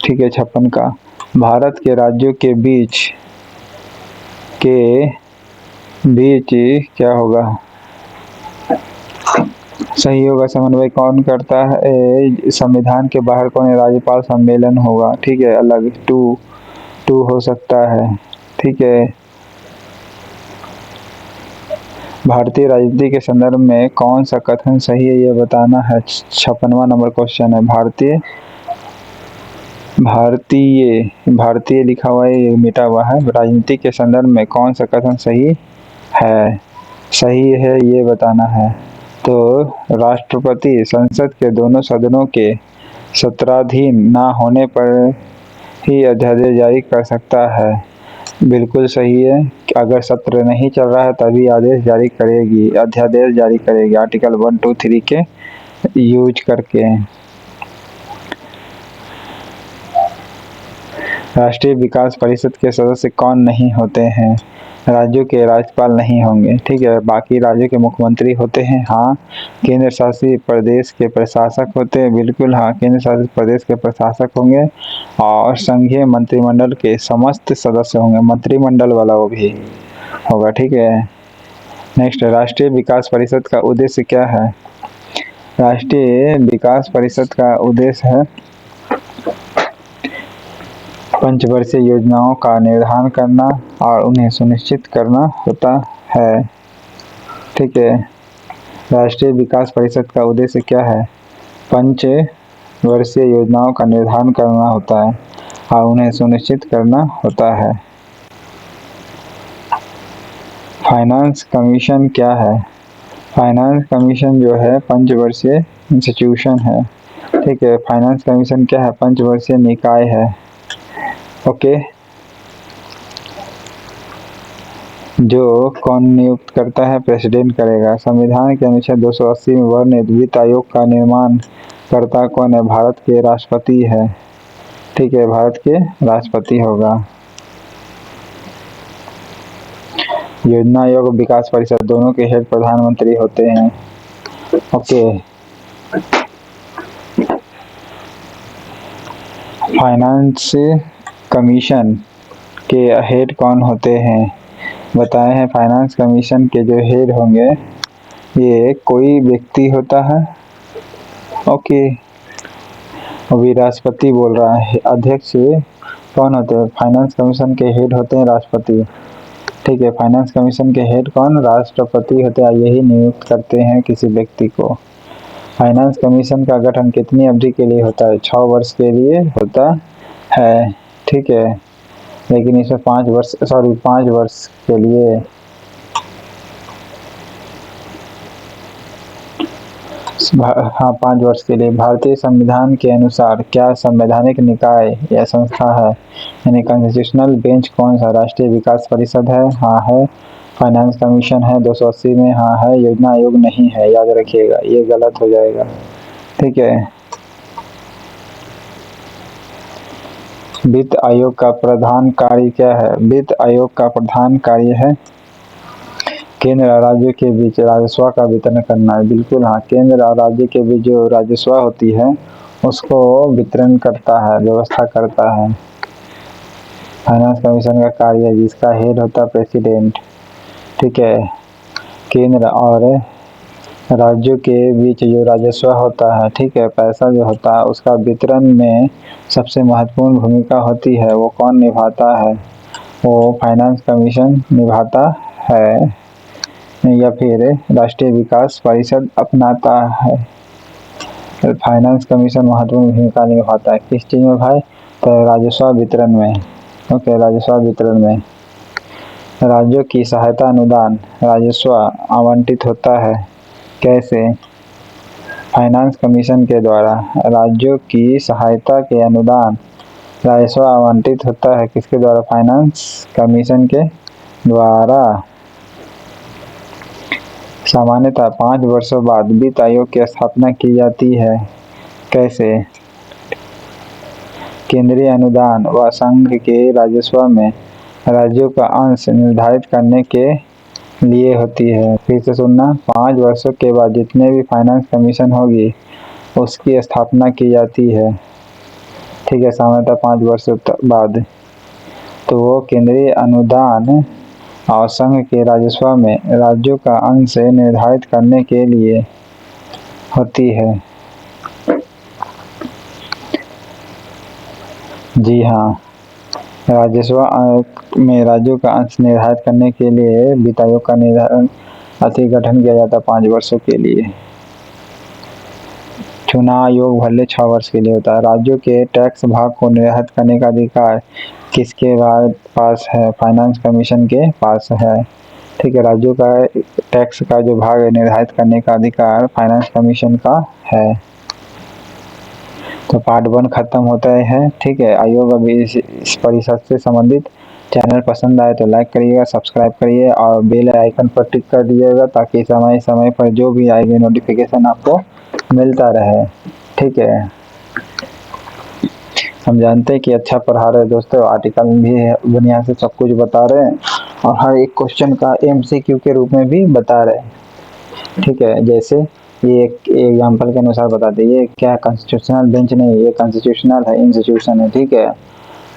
ठीक है, 56 का। भारत के राज्यों के बीच क्या होगा? सही होगा। समन्वय कौन करता है? संविधान के बाहर कौन है? राज्यपाल सम्मेलन होगा, ठीक है, अलग। टू हो सकता है, ठीक है। भारतीय राजनीति के संदर्भ में कौन सा कथन सही है ये बताना है। 56वां नंबर क्वेश्चन है। भारतीय लिखा हुआ है, ये मिटा हुआ है। राजनीति के संदर्भ में कौन सा कथन सही है ये बताना है। तो राष्ट्रपति संसद के दोनों सदनों के सत्राधीन ना होने पर ही अध्यादेश जारी कर सकता है। बिल्कुल सही है। अगर सत्र नहीं चल रहा है तभी अध्यादेश जारी करेगी आर्टिकल 1, 2, 3 के यूज करके। राष्ट्रीय विकास परिषद के सदस्य कौन नहीं होते हैं? राज्यों के राज्यपाल नहीं होंगे, ठीक है। बाकी राज्यों के मुख्यमंत्री होते हैं, हाँ। केंद्र शासित प्रदेश के प्रशासक होते हैं, बिल्कुल हाँ, केंद्र शासित प्रदेश के प्रशासक होंगे। और संघीय मंत्रिमंडल के समस्त सदस्य होंगे, मंत्रिमंडल वाला वो भी होगा, ठीक है। नेक्स्ट, राष्ट्रीय विकास परिषद का उद्देश्य क्या है? राष्ट्रीय विकास परिषद का उद्देश्य है पंचवर्षीय योजनाओं का निर्धारण करना और उन्हें सुनिश्चित करना होता है, ठीक है। राष्ट्रीय विकास परिषद का उद्देश्य क्या है? पंचवर्षीय योजनाओं का निर्धारण करना होता है और उन्हें सुनिश्चित करना होता है। फाइनेंस कमीशन क्या है? फाइनेंस कमीशन जो है पंचवर्षीय इंस्टीट्यूशन है, ठीक है। फाइनेंस कमीशन क्या है? पंचवर्षीय निकाय है, ओके। जो कौन नियुक्त करता है? प्रेसिडेंट करेगा। संविधान के अनुच्छेद 280 में वर्णित वित्त आयोग का निर्माण करता कौन है? भारत के राष्ट्रपति है, ठीक है, भारत के राष्ट्रपति होगा। योजना आयोग, विकास परिषद दोनों के हेड प्रधानमंत्री होते हैं, ओके। फाइनेंस कमीशन के हेड कौन होते हैं? बताए हैं। फाइनेंस कमीशन के जो हेड होंगे ये कोई व्यक्ति होता है, ओके। अभी राष्ट्रपति बोल रहा है, अध्यक्ष कौन होते हैं? फाइनेंस कमीशन के हेड होते हैं राष्ट्रपति, ठीक है। फाइनेंस कमीशन के हेड कौन? राष्ट्रपति होते हैं, यही नियुक्त करते हैं किसी व्यक्ति को। फाइनेंस कमीशन का गठन कितनी अवधि के लिए होता है? 6 वर्ष के लिए होता है, ठीक है। लेकिन इसमें 5 वर्ष के लिए हाँ, 5 वर्ष के लिए। भारतीय संविधान के अनुसार क्या संवैधानिक निकाय या संस्था है, यानी कॉन्स्टिट्यूशनल बेंच कौन सा? राष्ट्रीय विकास परिषद है, हाँ है। फाइनेंस कमीशन है 280 में, हाँ है। योजना आयोग नहीं है, याद रखिएगा, ये गलत हो जाएगा, ठीक है। वित्त आयोग का प्रधान कार्य क्या है? वित्त आयोग का प्रधान कार्य है केंद्र और राज्य के बीच राजस्व का वितरण करना है, बिल्कुल हाँ। केंद्र और राज्य के बीच जो राजस्व होती है उसको वितरण करता है, व्यवस्था करता है। फाइनेंस कमीशन का कार्य है जिसका हेड होता है प्रेसिडेंट, ठीक है। केंद्र और राज्यों के बीच जो राजस्व होता है, ठीक है, पैसा जो होता है उसका वितरण में सबसे महत्वपूर्ण भूमिका होती है, वो कौन निभाता है? वो फाइनेंस कमीशन निभाता है या फिर राष्ट्रीय विकास परिषद अपनाता है। फाइनेंस कमीशन महत्वपूर्ण भूमिका निभाता है किस चीज़ में भाई? तो राजस्व वितरण में, ओके, राजस्व वितरण में राज्यों की सहायता अनुदान राजस्व आवंटित होता है कैसे? फाइनेंस कमीशन के द्वारा। राज्यों की सहायता के अनुदान राजस्व आवंटित होता है किसके द्वारा? फाइनेंस कमीशन के द्वारा। सामान्यतः 5 वर्षों बाद वित्त आयोग की स्थापना की जाती है कैसे? केंद्रीय अनुदान व संघ के राजस्व में राज्यों का अंश निर्धारित करने के लिए होती है। फिर से सुनना, 5 वर्षों के बाद जितने भी फाइनेंस कमीशन होगी उसकी स्थापना की जाती है, ठीक है, सामान्यतः 5 वर्षों बाद। तो वो केंद्रीय अनुदान और संघ के राजस्व में राज्यों का अंश निर्धारित करने के लिए होती है। जी हाँ, राजस्व में राज्यों का अंश निर्धारित करने के लिए वित्त आयोग का गठन किया जाता है 5 वर्षों के लिए। चुनाव आयोग भले 6 वर्ष के लिए होता है। राज्यों के टैक्स भाग को निर्धारित करने का अधिकार किसके पास है? फाइनेंस कमीशन के पास है, ठीक है। राज्यों का टैक्स का जो भाग है निर्धारित करने का अधिकार फाइनेंस कमीशन का है। तो पार्ट 1 खत्म होता है, ठीक है। आयोग अभी इस परिषद से संबंधित। चैनल पसंद आए तो लाइक करिएगा, सब्सक्राइब करिए और बेल आइकन पर टिक कर दीजिएगा ताकि समय समय पर जो भी आएगी नोटिफिकेशन आपको मिलता रहे, ठीक है। हम जानते हैं कि अच्छा पढ़ा रहे दोस्तों, आर्टिकल भी दुनिया से सब कुछ बता रहे हैं और हर एक क्वेश्चन का MCQ के रूप में भी बता रहे हैं, ठीक है। जैसे ये एक एग्जाम्पल के अनुसार बताते हैं, ये क्या कॉन्स्टिट्यूशनल बेंच नहीं, ये कॉन्स्टिट्यूशनल है, इंस्टीट्यूशन है, ठीक है।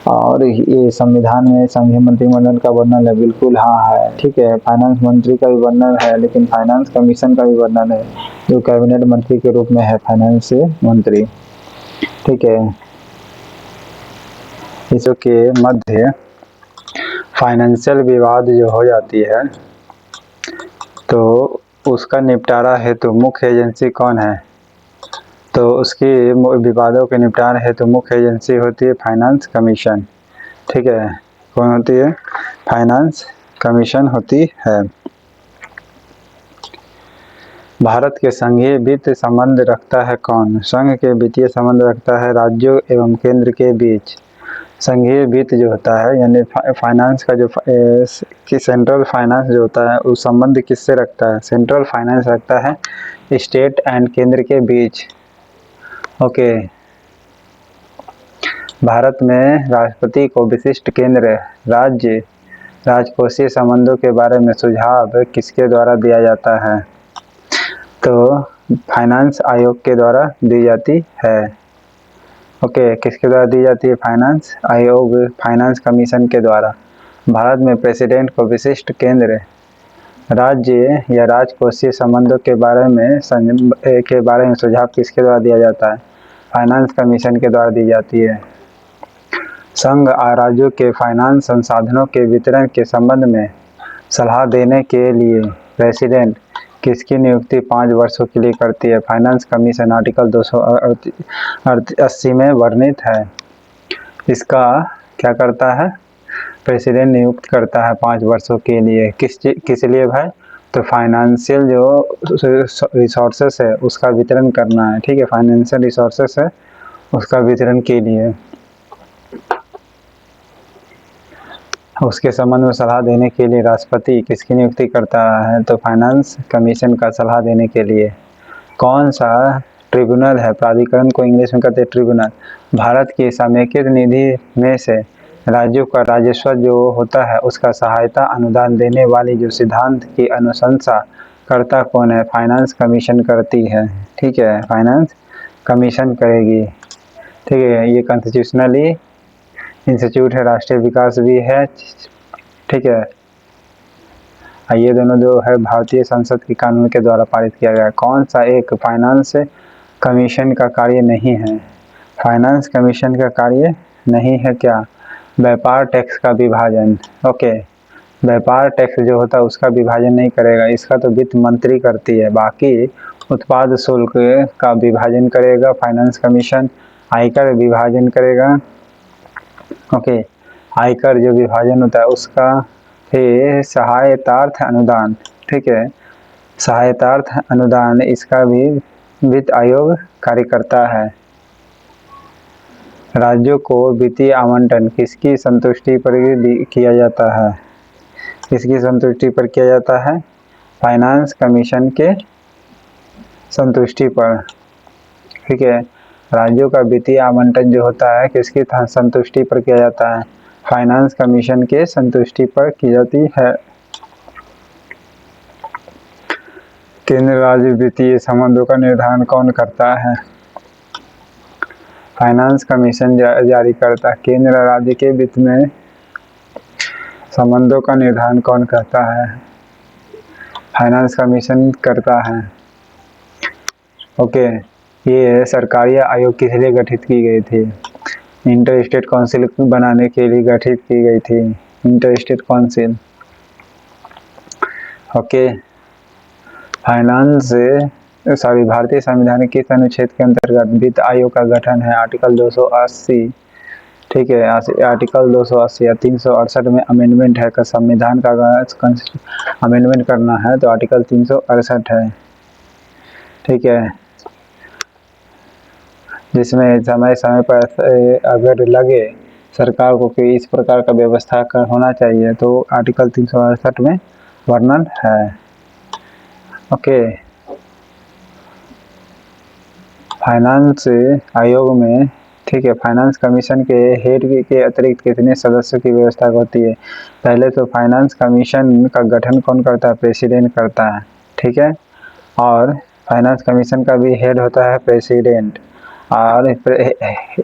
और ये संविधान में संघीय मंत्रिमंडल का वर्णन है, बिल्कुल हाँ है, ठीक है। फाइनेंस मंत्री का भी वर्णन है, लेकिन फाइनेंस कमीशन का भी वर्णन है जो कैबिनेट मंत्री के रूप में है, फाइनेंस मंत्री, ठीक है। इसो के मध्य फाइनेंशियल विवाद जो हो जाती है तो उसका निपटारा हेतु मुख्य एजेंसी कौन है? तो उसकी विवादों के निपटारे हेतु मुख्य एजेंसी होती है फाइनेंस कमीशन, ठीक है। कौन होती है? फाइनेंस कमीशन होती है। भारत के संघीय वित्त संबंध रखता है कौन? संघ के वित्तीय संबंध रखता है राज्यों एवं केंद्र के बीच। संघीय वित्त जो होता है यानी फाइनेंस का जो सेंट्रल फाइनेंस जो होता है उस संबंध किससे रखता है? सेंट्रल फाइनेंस रखता है स्टेट एंड केंद्र के बीच, ओके। भारत में राष्ट्रपति को विशिष्ट केंद्र राज्य राजकोषीय संबंधों के बारे में सुझाव किसके द्वारा दिया जाता है? तो फाइनेंस आयोग के द्वारा दी जाती है, ओके। किसके द्वारा दी जाती है? फाइनेंस आयोग, फाइनेंस कमीशन के द्वारा। भारत में प्रेसिडेंट को विशिष्ट केंद्र राज्य या राजकोषीय संबंधों के बारे में सुझाव किसके द्वारा दिया जाता है? फाइनेंस कमीशन के द्वारा दी जाती है। संघ और राज्यों के फाइनेंस संसाधनों के वितरण के संबंध में सलाह देने के लिए प्रेसिडेंट किसकी नियुक्ति 5 वर्षों के लिए करती है? फाइनेंस कमीशन आर्टिकल 280 में वर्णित है। इसका क्या करता है? प्रेसिडेंट नियुक्त करता है 5 वर्षों के लिए। किस लिए भाई? तो फाइनेंशियल जो रिसोर्सेस है उसका वितरण करना है, ठीक है। फाइनेंशियल रिसोर्सेस है उसका वितरण के लिए, उसके संबंध में सलाह देने के लिए राष्ट्रपति किसकी नियुक्ति करता है? तो फाइनेंस कमीशन का सलाह देने के लिए। कौन सा ट्रिब्यूनल है? प्राधिकरण को इंग्लिश में कहते हैं ट्रिब्यूनल। भारत की समेकित निधि में से राज्यों का राजस्व जो होता है उसका सहायता अनुदान देने वाली जो सिद्धांत की अनुशंसा करता कौन है? फाइनेंस कमीशन करती है, ठीक है। फाइनेंस कमीशन करेगी, ठीक है। ये कॉन्स्टिट्यूशनली इंस्टीट्यूट है, राष्ट्रीय विकास भी है, ठीक है। ये दोनों जो है भारतीय संसद के कानून के द्वारा पारित किया गया है। कौन सा एक फाइनेंस कमीशन का कार्य नहीं है? फाइनेंस कमीशन का कार्य नहीं है क्या? व्यापार टैक्स का विभाजन, ओके। व्यापार टैक्स जो होता है उसका विभाजन नहीं करेगा, इसका तो वित्त मंत्री करती है। बाकी उत्पाद शुल्क का विभाजन करेगा फाइनेंस कमीशन, आयकर विभाजन करेगा, ओके। आयकर जो विभाजन होता है उसका, फिर सहायतार्थ अनुदान, ठीक है, सहायतार्थ अनुदान, इसका भी वित्त आयोग कार्य करता है। राज्यों को वित्तीय आवंटन किसकी संतुष्टि पर किया जाता है? किसकी संतुष्टि पर किया जाता है? फाइनेंस कमीशन के संतुष्टि पर, ठीक है। राज्यों का वित्तीय आवंटन जो होता है किसकी संतुष्टि पर किया जाता है? फाइनेंस कमीशन के संतुष्टि पर की जाती है। केंद्र राज्य वित्तीय संबंधों का निर्धारण कौन करता है? फाइनेंस कमीशन जारी करता है। केंद्र राज्य के वित्त में संबंधों का निर्धारण कौन करता है? फाइनेंस कमीशन करता है। ओके, ये सरकारी आयोग किस लिए गठित की गई थी? इंटर स्टेट काउंसिल बनाने के लिए गठित की गई थी, इंटर स्टेट काउंसिल। ओके, भारतीय संविधान के किस अनुच्छेद के अंतर्गत वित्त आयोग का गठन है? आर्टिकल 280, ठीक है, आर्टिकल 280 या 368 में अमेंडमेंट है का संविधान का अमेंडमेंट करना है तो आर्टिकल 368 है, ठीक है, जिसमें समय समय पर अगर लगे सरकार को कि इस प्रकार का व्यवस्था होना चाहिए तो आर्टिकल 368 में वर्णन है। ओके, फाइनेंस आयोग में, ठीक है, फाइनेंस कमीशन के हेड के अतिरिक्त कितने सदस्यों की व्यवस्था होती है? पहले तो फाइनेंस कमीशन का गठन कौन करता है? प्रेसिडेंट करता है, ठीक है, और फाइनेंस कमीशन का भी हेड होता है प्रेसिडेंट, और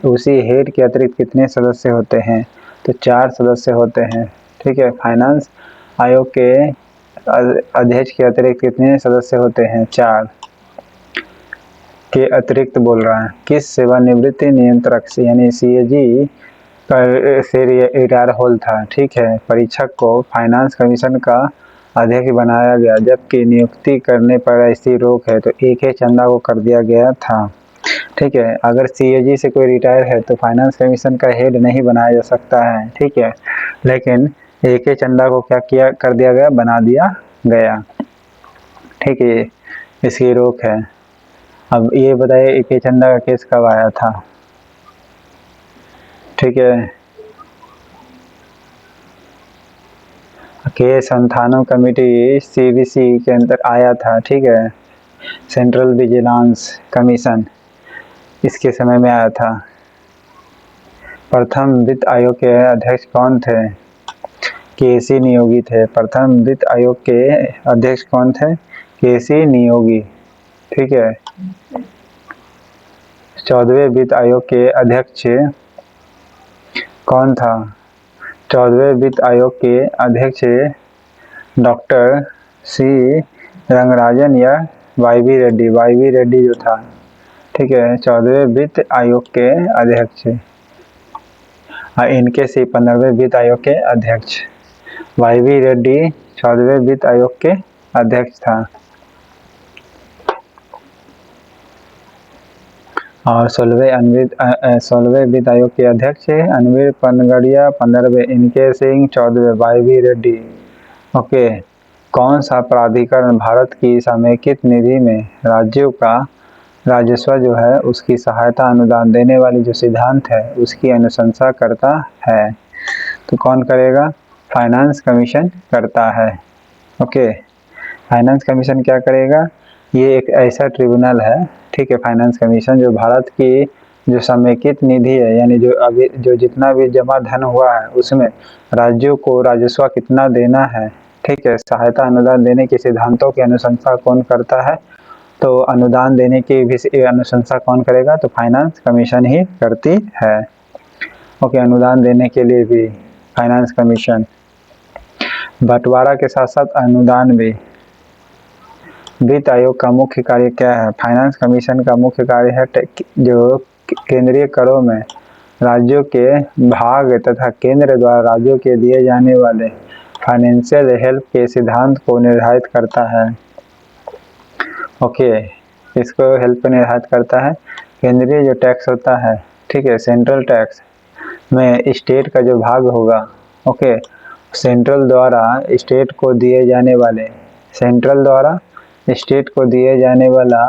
उसी हेड के अतिरिक्त कितने सदस्य होते हैं? तो 4 सदस्य होते हैं, ठीक है। फाइनेंस आयोग के अध्यक्ष के अतिरिक्त कितने सदस्य होते हैं? 4 के अतिरिक्त बोल रहा है। किस सेवानिवृत्ति नियंत्रक से यानी CAG से रिटायर होल था, ठीक है, परीक्षक को फाइनेंस कमीशन का अध्यक्ष बनाया गया, जबकि नियुक्ति करने पर ऐसी रोक है तो AK चंदा को कर दिया गया था, ठीक है। अगर CAG से कोई रिटायर है तो फाइनेंस कमीशन का हेड नहीं बनाया जा सकता है, ठीक है, लेकिन AK चंदा को क्या किया कर दिया गया? बना दिया गया, ठीक है, इसकी रोक है। अब ये बताइए AK चंदा का केस कब आया था? ठीक है, केस संथानम कमेटी CVC के अंदर आया था, ठीक है, सेंट्रल विजिलेंस कमीशन इसके समय में आया था। प्रथम वित्त आयोग के अध्यक्ष कौन थे? KC नियोगी थे। प्रथम वित्त आयोग के अध्यक्ष कौन थे? KC नियोगी, ठीक है। 14वें वित्त आयोग के अध्यक्ष कौन था? 14वें वित्त आयोग के अध्यक्ष डॉक्टर C रंगराजन या YV रेड्डी, YV रेड्डी जो था, ठीक है, 14वें वित्त आयोग के अध्यक्ष। इनके से 15वें वित्त आयोग के अध्यक्ष YV रेड्डी 14वें वित्त आयोग के अध्यक्ष था, और 16वें वित्त आयोग के अध्यक्ष अनवीर पनगड़िया 15वें, इनके सिंह 14वें, YV रेड्डी। ओके, कौन सा प्राधिकरण भारत की समेकित निधि में राज्यों का राजस्व जो है उसकी सहायता अनुदान देने वाली जो सिद्धांत है उसकी अनुशंसा करता है? तो कौन करेगा? फाइनेंस कमीशन करता है। ओके, फाइनेंस कमीशन क्या करेगा? ये एक ऐसा ट्रिब्यूनल है, ठीक है, फाइनेंस कमीशन जो भारत की जो समेकित निधि है यानी जो अभी जो जितना भी जमा धन हुआ है उसमें राज्यों को राजस्व कितना देना है, ठीक है, सहायता अनुदान देने के सिद्धांतों की अनुशंसा कौन करता है? तो अनुदान देने की भी अनुशंसा कौन करेगा? तो फाइनेंस कमीशन ही करती है। ओके, अनुदान देने के लिए भी फाइनेंस कमीशन। बंटवारा के साथ साथ अनुदान भी। वित्त आयोग का मुख्य कार्य क्या है? फाइनेंस कमीशन का मुख्य कार्य है जो केंद्रीय करों में राज्यों के भाग तथा केंद्र द्वारा राज्यों के दिए जाने वाले फाइनेंशियल हेल्प के सिद्धांत को निर्धारित करता है। ओके, इसको हेल्प निर्धारित करता है। केंद्रीय जो टैक्स होता है, ठीक है, सेंट्रल टैक्स, में स्टेट का जो भाग होगा, ओके, सेंट्रल द्वारा स्टेट को दिए जाने वाले, सेंट्रल द्वारा स्टेट को दिए जाने वाला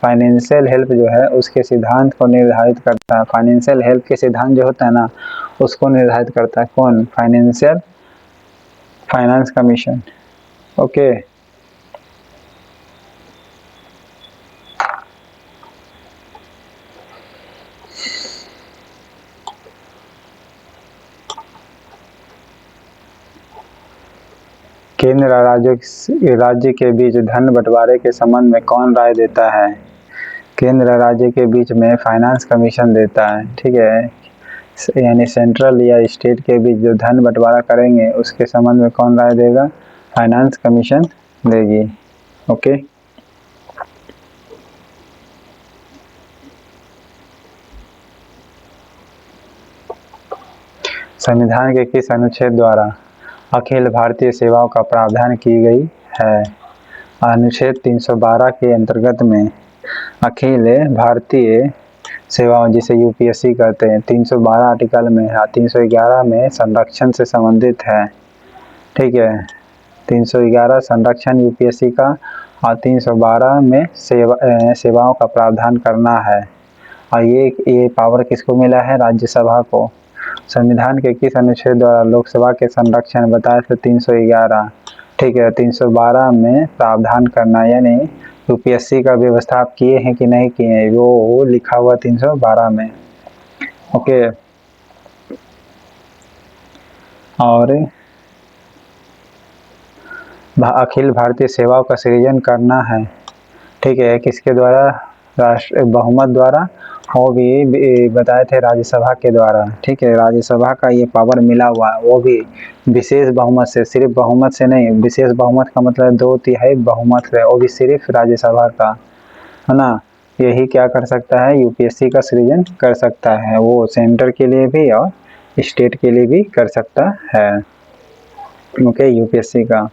फाइनेंशियल हेल्प जो है उसके सिद्धांत को निर्धारित करता है। फाइनेंशियल हेल्प के सिद्धांत जो होता है ना उसको निर्धारित करता है कौन? Finance commission. ओके, केंद्र और राज्य के बीच धन बंटवारे के संबंध में कौन राय देता है? केंद्र और राज्य के बीच में फाइनेंस कमीशन देता है, ठीक है। यानी सेंट्रल या स्टेट के बीच जो धन बंटवारा करेंगे उसके संबंध में कौन राय देगा? फाइनेंस कमीशन देगी। ओके, संविधान के किस अनुच्छेद द्वारा अखिल भारतीय सेवाओं का प्रावधान की गई है? अनुच्छेद 312 के अंतर्गत में अखिल भारतीय सेवाओं जिसे यूपीएससी कहते हैं 312 आर्टिकल में है, 311 में संरक्षण से संबंधित है, ठीक है। 311 संरक्षण यूपीएससी का और 312 में सेवाओं का प्रावधान करना है। और ये पावर किसको मिला है? राज्यसभा को। संविधान के किस अनुच्छेद द्वारा लोकसभा के संरक्षण बताए थे? 311, ठीक है। 312 में प्रावधान करना यानी यूपीएससी का व्यवस्था आप किए हैं कि नहीं किए हैं वो लिखा हुआ 312 में। ओके, और अखिल भारतीय सेवाओं का सृजन करना है, ठीक है, किसके द्वारा? राष्ट्र बहुमत द्वारा, वो भी बताए थे राज्यसभा के द्वारा, ठीक है। राज्यसभा का ये पावर मिला हुआ है, वो भी विशेष बहुमत से, सिर्फ बहुमत से नहीं, विशेष बहुमत का मतलब 2/3 बहुमत से, वो भी सिर्फ राज्यसभा का, है ना। यही क्या कर सकता है? यूपीएससी का सृजन कर सकता है, वो सेंटर के लिए भी और स्टेट के लिए भी कर सकता है। ओके, यूपीएससी का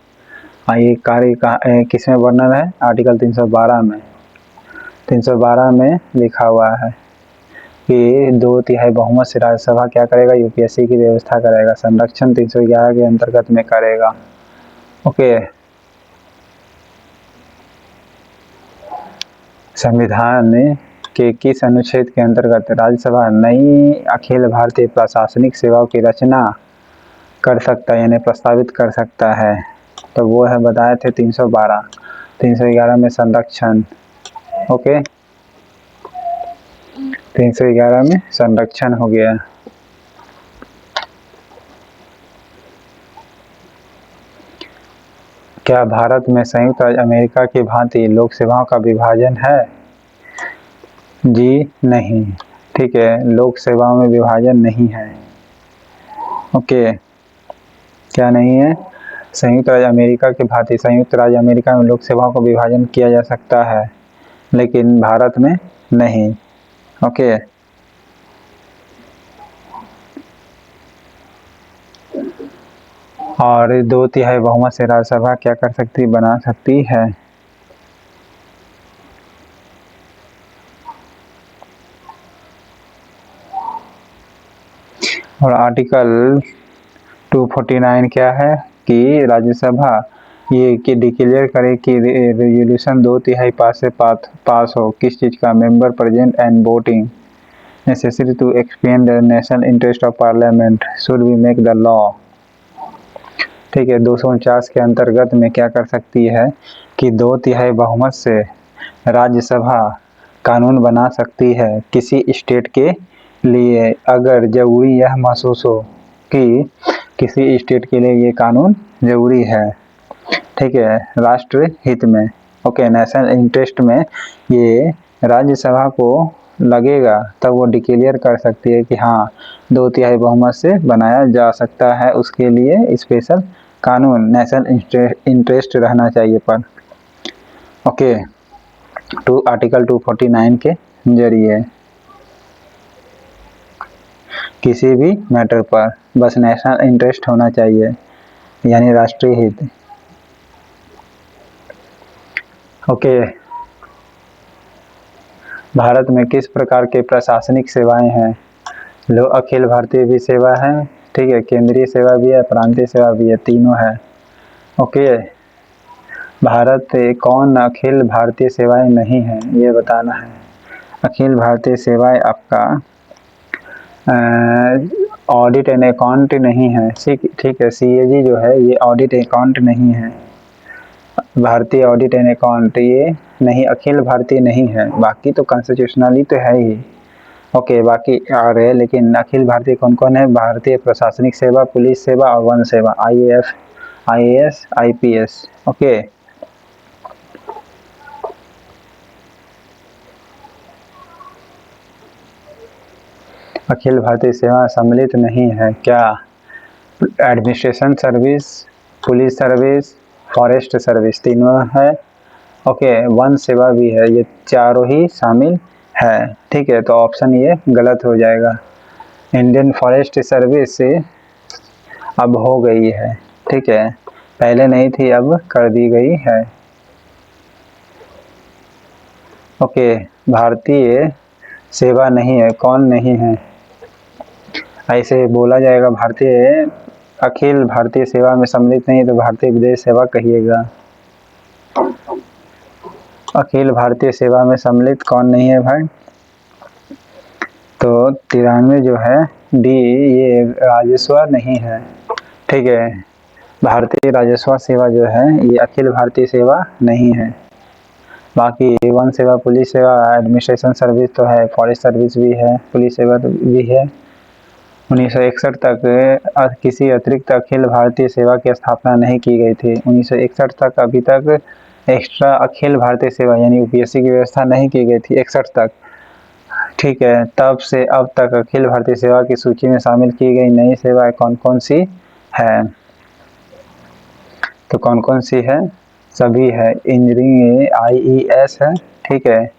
ये कार्य किसमें वर्णन है? आर्टिकल 312 में। 312 में लिखा हुआ है कि 2/3 बहुमत से राज्यसभा क्या करेगा? यूपीएससी की व्यवस्था करेगा, संरक्षण 311 के अंतर्गत में करेगा। ओके, संविधान के किस अनुच्छेद के अंतर्गत राज्यसभा नई अखिल भारतीय प्रशासनिक सेवाओं की रचना कर सकता है यानी प्रस्तावित कर सकता है? तो वो है बताए थे 312, 311 में संरक्षण। ओके, 311 में संरक्षण हो गया। क्या भारत में संयुक्त राज्य अमेरिका की भांति लोक सेवाओं का विभाजन है? जी नहीं, ठीक है, लोक सेवाओं में विभाजन नहीं है। ओके, क्या नहीं है? संयुक्त राज्य अमेरिका की भांति संयुक्त राज्य अमेरिका में लोक सेवाओं का विभाजन किया जा सकता है लेकिन भारत में नहीं। ओके, और 2/3 बहुमत से राज्यसभा क्या कर सकती? बना सकती है। और आर्टिकल 249 क्या है कि राज्यसभा ये कि डिक्लेयर करे कि रेजोल्यूशन 2/3 पास हो किस चीज़ का? Member present and voting necessary to expand the national interest of parliament should we make the law, ठीक है। 249 के अंतर्गत में क्या कर सकती है कि 2/3 बहुमत से राज्यसभा कानून बना सकती है किसी स्टेट के लिए अगर जरूरी यह महसूस हो कि किसी स्टेट के लिए ये कानून जरूरी है, ठीक है, राष्ट्र हित में। ओके, नेशनल इंटरेस्ट में ये राज्यसभा को लगेगा तब वो डिक्लेयर कर सकती है कि हाँ 2/3 बहुमत से बनाया जा सकता है, उसके लिए स्पेशल कानून नेशनल इंटरेस्ट रहना चाहिए पर। ओके, आर्टिकल 249 के जरिए किसी भी मैटर पर बस नेशनल इंटरेस्ट होना चाहिए यानी राष्ट्रीय हित। ओके, भारत में किस प्रकार के प्रशासनिक सेवाएं हैं अखिल भारतीय भी सेवा है, ठीक है, केंद्रीय सेवा भी है, प्रांतीय सेवा भी है, तीनों है। ओके, भारत कौन अखिल भारतीय सेवाएं नहीं है ये बताना है। अखिल भारतीय सेवाएं आपका ऑडिट एंड अकाउंट नहीं है, ठीक है, CAG जो है ये ऑडिट अकाउंट नहीं है, भारतीय ऑडिट एंड अकाउंट ये नहीं, अखिल भारतीय नहीं है। बाकी तो कॉन्स्टिट्यूशनली तो है ही। ओके, बाकी आ रहे, लेकिन अखिल भारतीय कौन कौन है? भारतीय प्रशासनिक सेवा, पुलिस सेवा और वन सेवा, IAF, IAS, IPS। Okay, Akhil Bharatiya सेवा सम्मिलित नहीं है क्या? Administration service, police service, forest service, तीनों है। ओके, वन सेवा भी है, ये चारों ही शामिल है, ठीक है, तो ऑप्शन ये गलत हो जाएगा। इंडियन फॉरेस्ट सर्विस अब हो गई है, ठीक है, पहले नहीं थी, अब कर दी गई है। ओके, भारतीय सेवा नहीं है, कौन नहीं है? ऐसे बोला जाएगा, भारतीय अखिल भारतीय सेवा में सम्मिलित नहीं, तो भारतीय विदेश सेवा कहिएगा। अखिल भारतीय सेवा में सम्मिलित कौन नहीं है भाई? तो 93 जो है डी, ये राजस्व नहीं है, ठीक है, भारतीय राजस्व सेवा जो है ये अखिल भारतीय सेवा नहीं है। बाकी वन सेवा, पुलिस सेवा, एडमिनिस्ट्रेशन सर्विस तो है, फॉरेस्ट सर्विस भी है, पुलिस सेवा भी है। 1961 तक किसी अतिरिक्त अखिल भारतीय सेवा की स्थापना नहीं की गई थी। 1961 तक, अभी तक एक्स्ट्रा अखिल भारतीय सेवा यानी UPSC की व्यवस्था नहीं की गई थी, 61 तक, ठीक है। तब से अब तक अखिल भारतीय सेवा की सूची में शामिल की गई नई सेवाएं कौन कौन सी है? तो कौन कौन सी है? सभी है, इंजीनियरिंग IES है, ठीक है,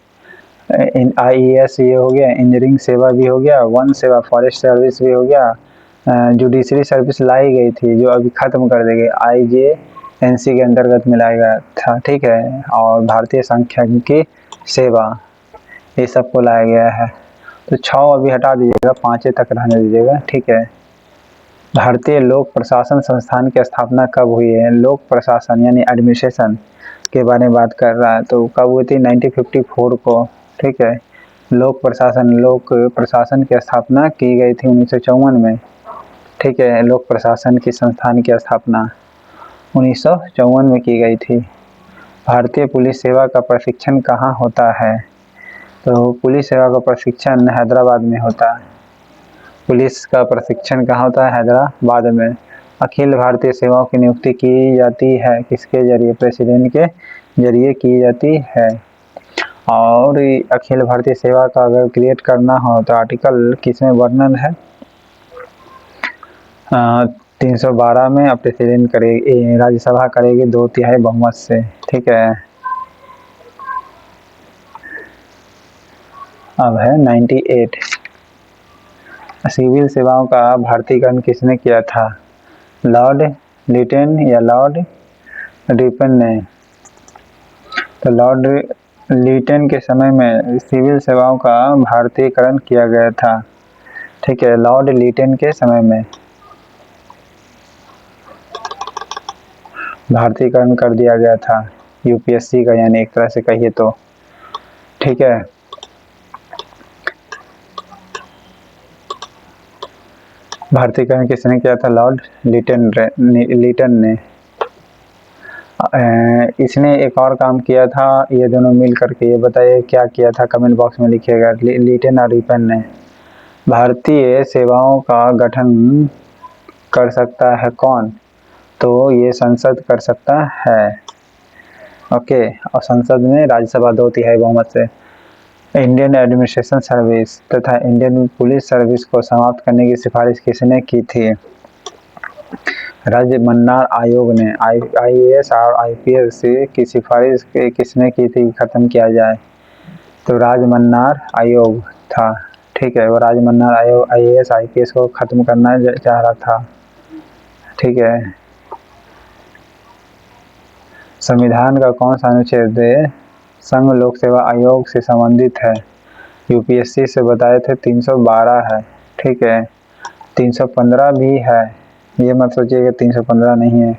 IES ये हो गया, इंजीनियरिंग सेवा भी हो गया, वन सेवा, फॉरेस्ट सर्विस भी हो गया, जुडिशरी सर्विस लाई गई थी जो अभी खत्म कर दी गई, IJNC के अंतर्गत मिलाया गया था, ठीक है, और भारतीय सांख्यिकी सेवा, ये सबको लाया गया है। तो 6 अभी हटा दीजिएगा, 5 तक रहने दीजिएगा, ठीक है। भारतीय लोक प्रशासन संस्थान की स्थापना कब हुई है? लोक प्रशासन यानी एडमिनिस्ट्रेशन के बारे में बात कर रहा है, तो कब हुई थी? 1954 को, ठीक है। लोक प्रशासन की स्थापना की गई थी 1954 में, ठीक है, लोक प्रशासन की संस्थान की स्थापना 1954 में की गई थी। भारतीय पुलिस सेवा का प्रशिक्षण कहाँ होता है? तो पुलिस सेवा का प्रशिक्षण हैदराबाद में होता है। पुलिस का प्रशिक्षण कहाँ होता है? हैदराबाद में। अखिल भारतीय सेवाओं की नियुक्ति की जाती है किसके जरिए? प्रेसिडेंट के जरिए की जाती है। और अखिल भारतीय सेवा का अगर क्रिएट करना हो तो आर्टिकल किसमें वर्णन है? 312 में प्रेसिडेंट करेगी, राज्यसभा करेगी 2/3 बहुमत से, ठीक है। अब है 98, सिविल सेवाओं का भारतीयकरण किसने किया था? लॉर्ड लिटन या लॉर्ड रिपन ने? तो लॉर्ड लिटन के समय में सिविल सेवाओं का भारतीयकरण किया गया था, ठीक है, लॉर्ड लिटन के समय में भारतीयकरण कर दिया गया था UPSC का, यानी एक तरह से कहिए तो, ठीक है। भारतीयकरण किसने किया था? लॉर्ड लिटन ने। इसने एक और काम किया था, ये दोनों मिल करके, ये बताइए क्या किया था, कमेंट बॉक्स में लिखिएगा। लिटन और रिपन ने। भारतीय सेवाओं का गठन कर सकता है कौन? तो ये संसद कर सकता है, ओके, और संसद में राज्यसभा 2/3 बहुमत से। इंडियन एडमिनिस्ट्रेशन सर्विस तथा इंडियन पुलिस सर्विस को समाप्त करने की सिफारिश किसने की थी? राज्य मन्नार आयोग ने। IAS और IPS की सिफारिश किसने की थी खत्म किया जाए? तो राजमन्नार आयोग था, ठीक है, वो राजमन्नार आयोग IAS IPS को खत्म करना चाह रहा था, ठीक है। संविधान का कौन सा अनुच्छेद संघ लोक सेवा आयोग से संबंधित है? UPSC से बताए थे 312 है, ठीक है। 315 भी है, ये मत सोचिएगा 315 नहीं है,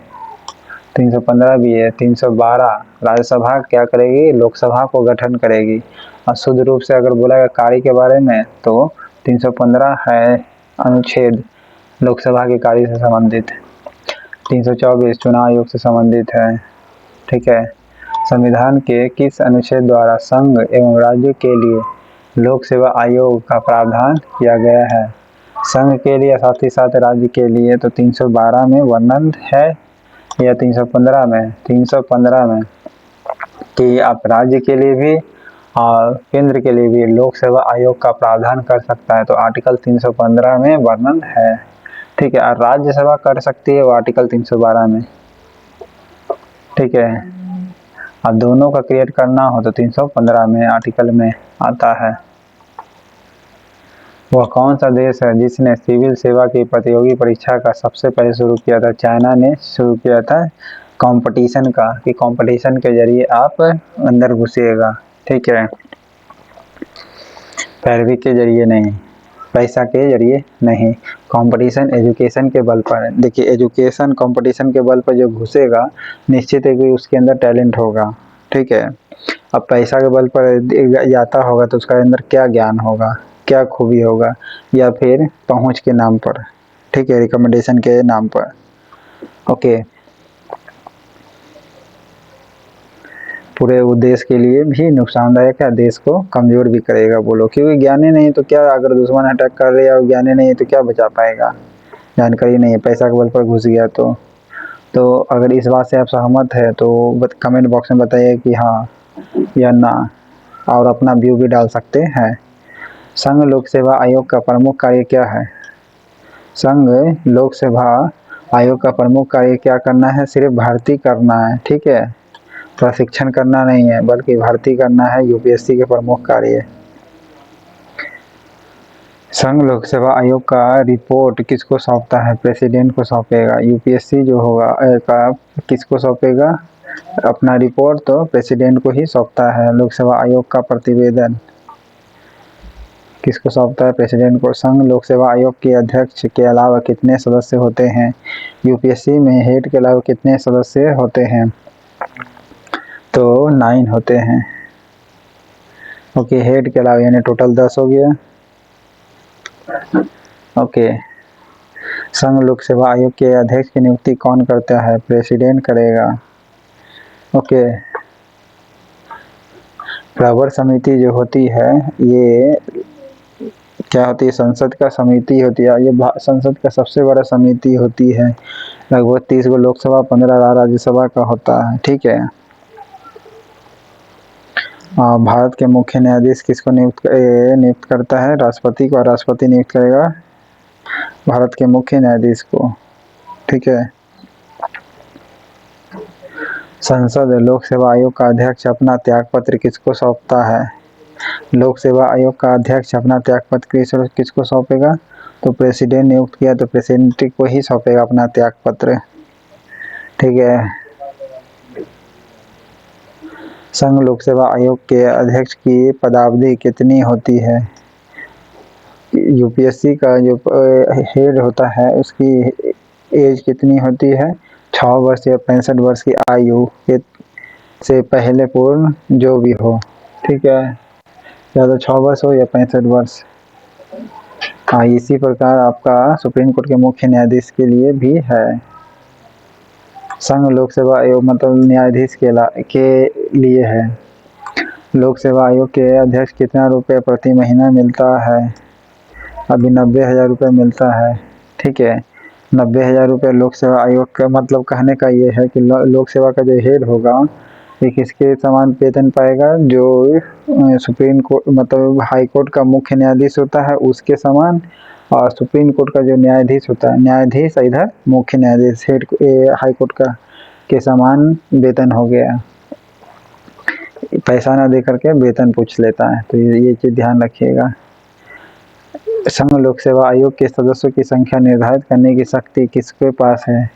315 भी है। 312 राज्यसभा क्या करेगी, लोकसभा को गठन करेगी। और शुद्ध रूप से अगर बोला गया कार्य के बारे में तो 315 है अनुच्छेद लोकसभा के कार्य से संबंधित। 324 चुनाव आयोग से संबंधित है, ठीक है। संविधान के किस अनुच्छेद द्वारा संघ एवं राज्य के लिए लोक सेवा आयोग का प्रावधान किया गया है? संघ के लिए साथ ही साथ राज्य के लिए तो 312 में वर्णन है या 315 में? 315 में कि आप राज्य के लिए भी और केंद्र के लिए भी लोक सेवा आयोग का प्रावधान कर सकता है, तो आर्टिकल 315 में वर्णन है, ठीक है। और राज्यसभा कर सकती है वो आर्टिकल 312 में, ठीक है। अब दोनों का क्रिएट करना हो तो 315 में आर्टिकल में आता है। वह कौन सा देश है जिसने सिविल सेवा की प्रतियोगी परीक्षा का सबसे पहले शुरू किया था? चाइना ने शुरू किया था कंपटीशन का, कि कंपटीशन के जरिए आप अंदर घुसिएगा, ठीक है। पैरवी के जरिए नहीं, पैसा के जरिए नहीं, कंपटीशन एजुकेशन के बल पर। देखिए एजुकेशन कंपटीशन के बल पर जो घुसेगा निश्चित है कि उसके अंदर टैलेंट होगा, ठीक है। अब पैसा के बल पर जाता होगा तो उसका अंदर क्या ज्ञान होगा, क्या खूबी होगा, या फिर पहुंच के नाम पर, ठीक है, रिकमेंडेशन के नाम पर। ओके, पूरे देश के लिए भी नुकसानदायक है, देश को कमजोर भी करेगा। बोलो क्योंकि ज्ञान ही नहीं तो क्या, अगर दुश्मन अटैक कर रहे हैं और ज्ञान ही नहीं तो क्या बचा पाएगा? जानकारी नहीं है, पैसा के बल पर घुस गया तो अगर इस बात से आप सहमत है तो कमेंट बॉक्स में बताइए कि हाँ या ना, और अपना व्यू भी डाल सकते हैं। संघ लोक सेवा आयोग का प्रमुख कार्य क्या है? संघ लोक सेवा आयोग का प्रमुख कार्य क्या करना है? सिर्फ भर्ती करना है, ठीक है, प्रशिक्षण करना नहीं है बल्कि भर्ती करना है, यूपीएससी के प्रमुख कार्य। संघ लोक सेवा आयोग का रिपोर्ट किसको सौंपता है? प्रेसिडेंट को सौंपेगा। यूपीएससी जो होगा का किसको सौंपेगा अपना रिपोर्ट? तो प्रेसिडेंट को ही सौंपता है। लोक सेवा आयोग का प्रतिवेदन किसको सौंपता है? प्रेसिडेंट को। संघ लोक सेवा आयोग के अध्यक्ष के अलावा कितने सदस्य होते हैं? यूपीएससी में हेड के अलावा कितने सदस्य होते हैं? तो 9 होते हैं। ओके, हेड के अलावा यानी टोटल 10 हो गया। ओके, संघ लोक सेवा आयोग के अध्यक्ष की नियुक्ति कौन करता है? प्रेसिडेंट करेगा। ओके, प्रवर समिति जो होती है ये क्या होती है? संसद का समिति होती है। ये संसद का सबसे बड़ा समिति होती है, लगभग 30 गो लोकसभा 15 राज्यसभा का होता है, ठीक है। भारत के मुख्य न्यायाधीश किसको नियुक्त करता है? राष्ट्रपति को। राष्ट्रपति नियुक्त करेगा भारत के मुख्य न्यायाधीश को, ठीक है। संसद लोक सेवा आयोग का अध्यक्ष अपना त्यागपत्र किसको सौंपता है? लोक सेवा आयोग का अध्यक्ष अपना त्यागपत्र किसको सौंपेगा? तो प्रेसिडेंट नियुक्त किया तो प्रेसिडेंट को ही सौंपेगा अपना त्यागपत्र, ठीक है। संघ लोक सेवा आयोग के अध्यक्ष की पदावधि कितनी होती है? यूपीएससी का जो हेड होता है उसकी एज कितनी होती है? 6 वर्ष या 65 वर्ष की आयु के से पहले पूर्ण जो भी हो, ठीक है, या तो 6 वर्ष हो या 65 वर्ष। हाँ, इसी प्रकार आपका सुप्रीम कोर्ट के मुख्य न्यायाधीश के लिए भी है। संघ लोक सेवा आयोग मतलब न्यायाधीश के लिए है। लोक सेवा आयोग के अध्यक्ष कितना रुपए प्रति महीना मिलता है? अभी 90,000 रुपये मिलता है, ठीक है। 90,000 रुपये लोक सेवा आयोग का मतलब कहने का ये है कि लोक सेवा का जो हेड होगा ये किसके समान वेतन पाएगा? जो सुप्रीम कोर्ट मतलब हाई कोर्ट का मुख्य न्यायाधीश होता है उसके समान, और सुप्रीम कोर्ट का जो न्यायाधीश होता है, न्यायाधीश इधर मुख्य न्यायाधीश हेड हाई कोर्ट का के समान वेतन हो गया। पैसा ना दे करके वेतन पूछ लेता है, तो ये चीज ध्यान रखिएगा। संघ लोक सेवा आयोग के सदस्यों की संख्या निर्धारित करने की शक्ति किसके पास है?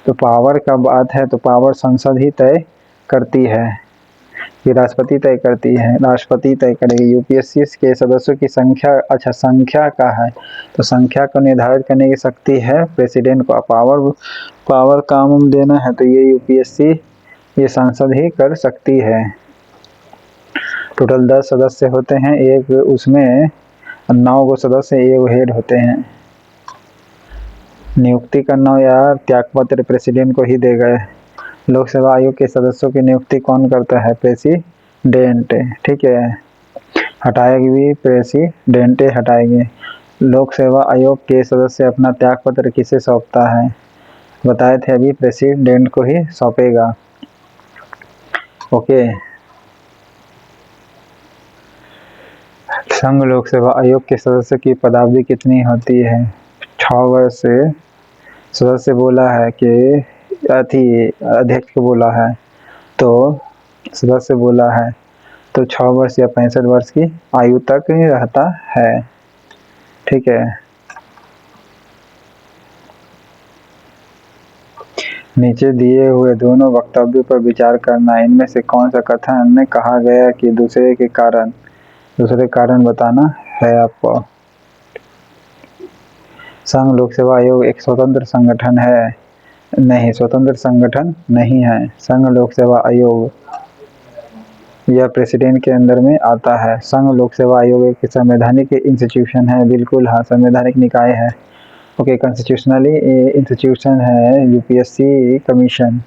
तो पावर का बात है तो पावर संसद ही तय करती है, ये राष्ट्रपति तय करती है, राष्ट्रपति तय करेगी। यूपीएससी के सदस्यों की संख्या, अच्छा संख्या का है, तो संख्या को निर्धारित करने की शक्ति है प्रेसिडेंट को। पावर काम देना है तो ये यूपीएससी, ये सांसद ही कर सकती है। टोटल 10 सदस्य होते हैं, एक उसमें 9 गो सदस्य, एक हेड होते हैं। नियुक्ति करना या त्यागपत्र प्रेसिडेंट को ही देगा। लोक सेवा आयोग के सदस्यों की नियुक्ति कौन करता है? प्रेसिडेंट, ठीक है। हटाएगी भी प्रेसिडेंट हटाएगी। लोक सेवा आयोग के सदस्य अपना त्यागपत्र किसे सौंपता है? बताए थे अभी, प्रेसिडेंट को ही सौंपेगा। ओके। संघ लोक सेवा आयोग के सदस्य की पदावधि कितनी होती है? 6 वर्ष से सदस्य बोला है कि अध्यक्ष को बोला है, तो सदस्य बोला है तो 6 वर्ष या 65 वर्ष की आयु तक ही रहता है, ठीक है। नीचे दिए हुए दोनों वक्तव्यों पर विचार करना। इनमें से कौन सा कथन में कहा गया कि दूसरे कारण बताना है आपको? संघ लोक सेवा आयोग एक स्वतंत्र संगठन है? नहीं, स्वतंत्र संगठन नहीं है। संघ लोक सेवा आयोग यह प्रेसिडेंट के अंदर में आता है। संघ लोक सेवा आयोग एक संवैधानिक इंस्टीट्यूशन है, बिल्कुल हाँ, संवैधानिक निकाय है। ओके, कॉन्स्टिट्यूशनली इंस्टीट्यूशन है यूपीएससी कमीशन।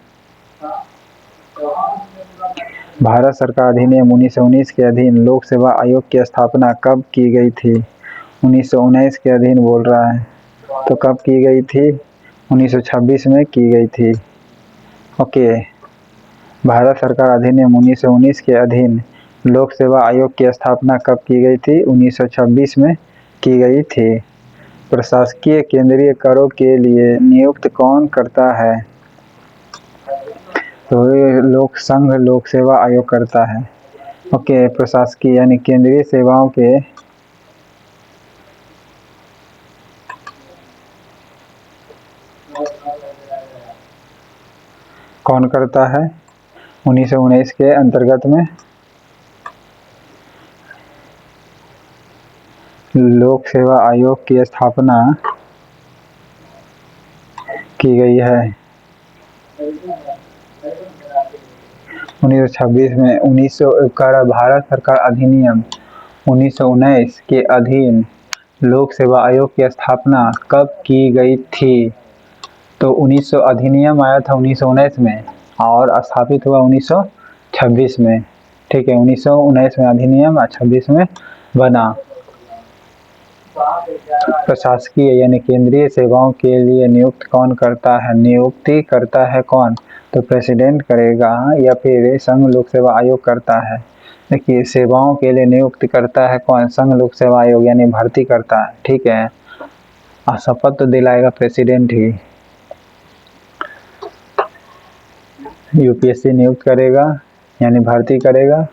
भारत सरकार अधिनियम 1919 के अधीन लोक सेवा आयोग की स्थापना कब की गई थी? 1919 के अधीन बोल रहा है, तो कब की गई थी? 1926 में की गई थी। ओके, भारत सरकार अधिनियम 1919 के अधीन लोक सेवा आयोग की स्थापना कब की गई थी? 1926 में की गई थी। प्रशासकीय केंद्रीय करों के लिए नियुक्त कौन करता है? तो संघ लोक सेवा आयोग करता है। ओके, प्रशासकीय यानी केंद्रीय सेवाओं के कौन करता है? 1919 के अंतर्गत में लोक सेवा आयोग की स्थापना की गई है। 1926 में भारत सरकार अधिनियम 1919 के अधीन लोक सेवा आयोग की स्थापना कब की गई थी? तो 1900 अधिनियम आया था 1919 में और स्थापित हुआ 1926 में, ठीक है। 1919 में अधिनियम, 26 में बना। प्रशासकीय यानी केंद्रीय सेवाओं के लिए नियुक्त कौन करता है? नियुक्ति करता है कौन? तो प्रेसिडेंट करेगा या फिर संघ लोक सेवा आयोग करता है? देखिए, सेवाओं के लिए नियुक्ति करता है कौन? संघ लोक सेवा आयोग, यानी भर्ती करता है, ठीक है। शपथ तो दिलाएगा प्रेसिडेंट ही। यूपीएससी नियुक्त करेगा यानी भर्ती करेगा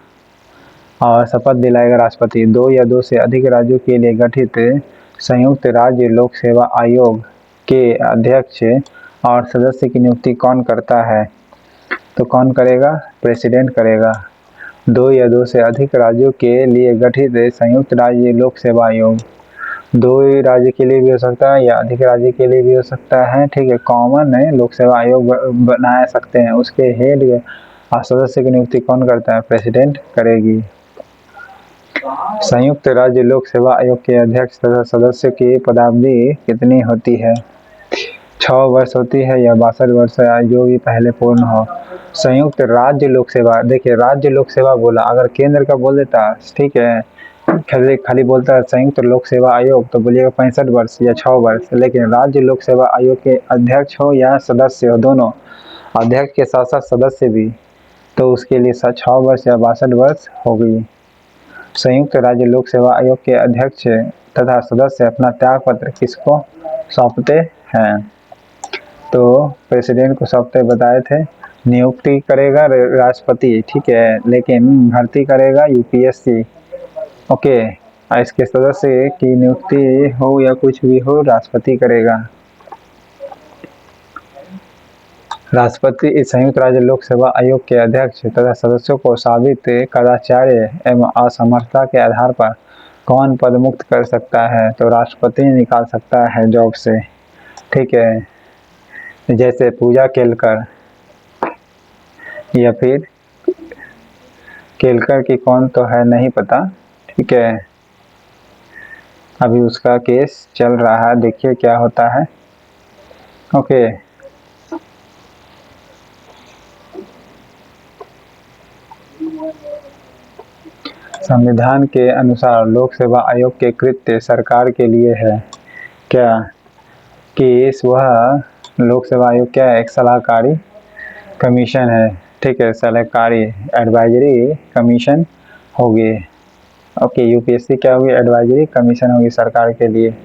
और शपथ दिलाएगा राष्ट्रपति। 2 या 2 से अधिक राज्यों के लिए गठित संयुक्त राज्य लोक सेवा आयोग के अध्यक्ष और सदस्य की नियुक्ति कौन करता है? तो कौन करेगा? प्रेसिडेंट करेगा। 2 या 2 से अधिक राज्यों के लिए गठित संयुक्त राज्य लोक सेवा आयोग 2 राज्य के लिए भी हो सकता है या अधिक राज्य के लिए भी हो सकता है, ठीक है। कॉमन है, लोक सेवा आयोग बना सकते हैं। उसके हेड और सदस्य की नियुक्ति कौन करता है? प्रेसिडेंट करेगी। संयुक्त राज्य लोक सेवा आयोग के अध्यक्ष तथा सदस्य की पदावधि कितनी होती है? 6 वर्ष होती है या 62 वर्ष, जो भी पहले पूर्ण हो। संयुक्त राज्य लोक सेवा, देखिए राज्य लोक सेवा बोला, अगर केंद्र का बोल देता, ठीक है, खाली बोलता है संयुक्त लोक सेवा आयोग, तो बोलिएगा 65 वर्ष या 6 वर्ष। लेकिन राज्य लोक सेवा आयोग के अध्यक्ष हो या सदस्य हो, दोनों, अध्यक्ष के साथ साथ सदस्य भी, तो उसके लिए 6 वर्ष या 62 वर्ष हो गई। संयुक्त राज्य लोक सेवा आयोग के अध्यक्ष तथा सदस्य अपना त्यागपत्र किसको सौंपते हैं? तो प्रेसिडेंट को सौंपते बताए थे। नियुक्ति करेगा राष्ट्रपति, ठीक है, लेकिन भर्ती करेगा यूपीएससी। ओके, इसके सदस्य की नियुक्ति हो या कुछ भी हो, राष्ट्रपति करेगा। राष्ट्रपति इस संयुक्त राज्य लोक सेवा आयोग के अध्यक्ष तथा सदस्यों को साबित कदाचार्य एवं असमर्थता के आधार पर कौन पद मुक्त कर सकता है? तो राष्ट्रपति निकाल सकता है जॉब से। ठीक है, जैसे पूजा केलकर, या फिर केलकर की कौन तो है नहीं पता। ठीक है, अभी उसका केस चल रहा है, देखिए क्या होता है। ओके, संविधान के अनुसार लोक सेवा आयोग के कृत्य सरकार के लिए है क्या? कि वह लोक सेवा आयोग क्या है? एक सलाहकारी कमीशन है। ठीक है, सलाहकारी एडवाइजरी कमीशन होगी। ओके, यूपीएससी क्या होगी? एडवाइजरी कमीशन होगी सरकार के लिए।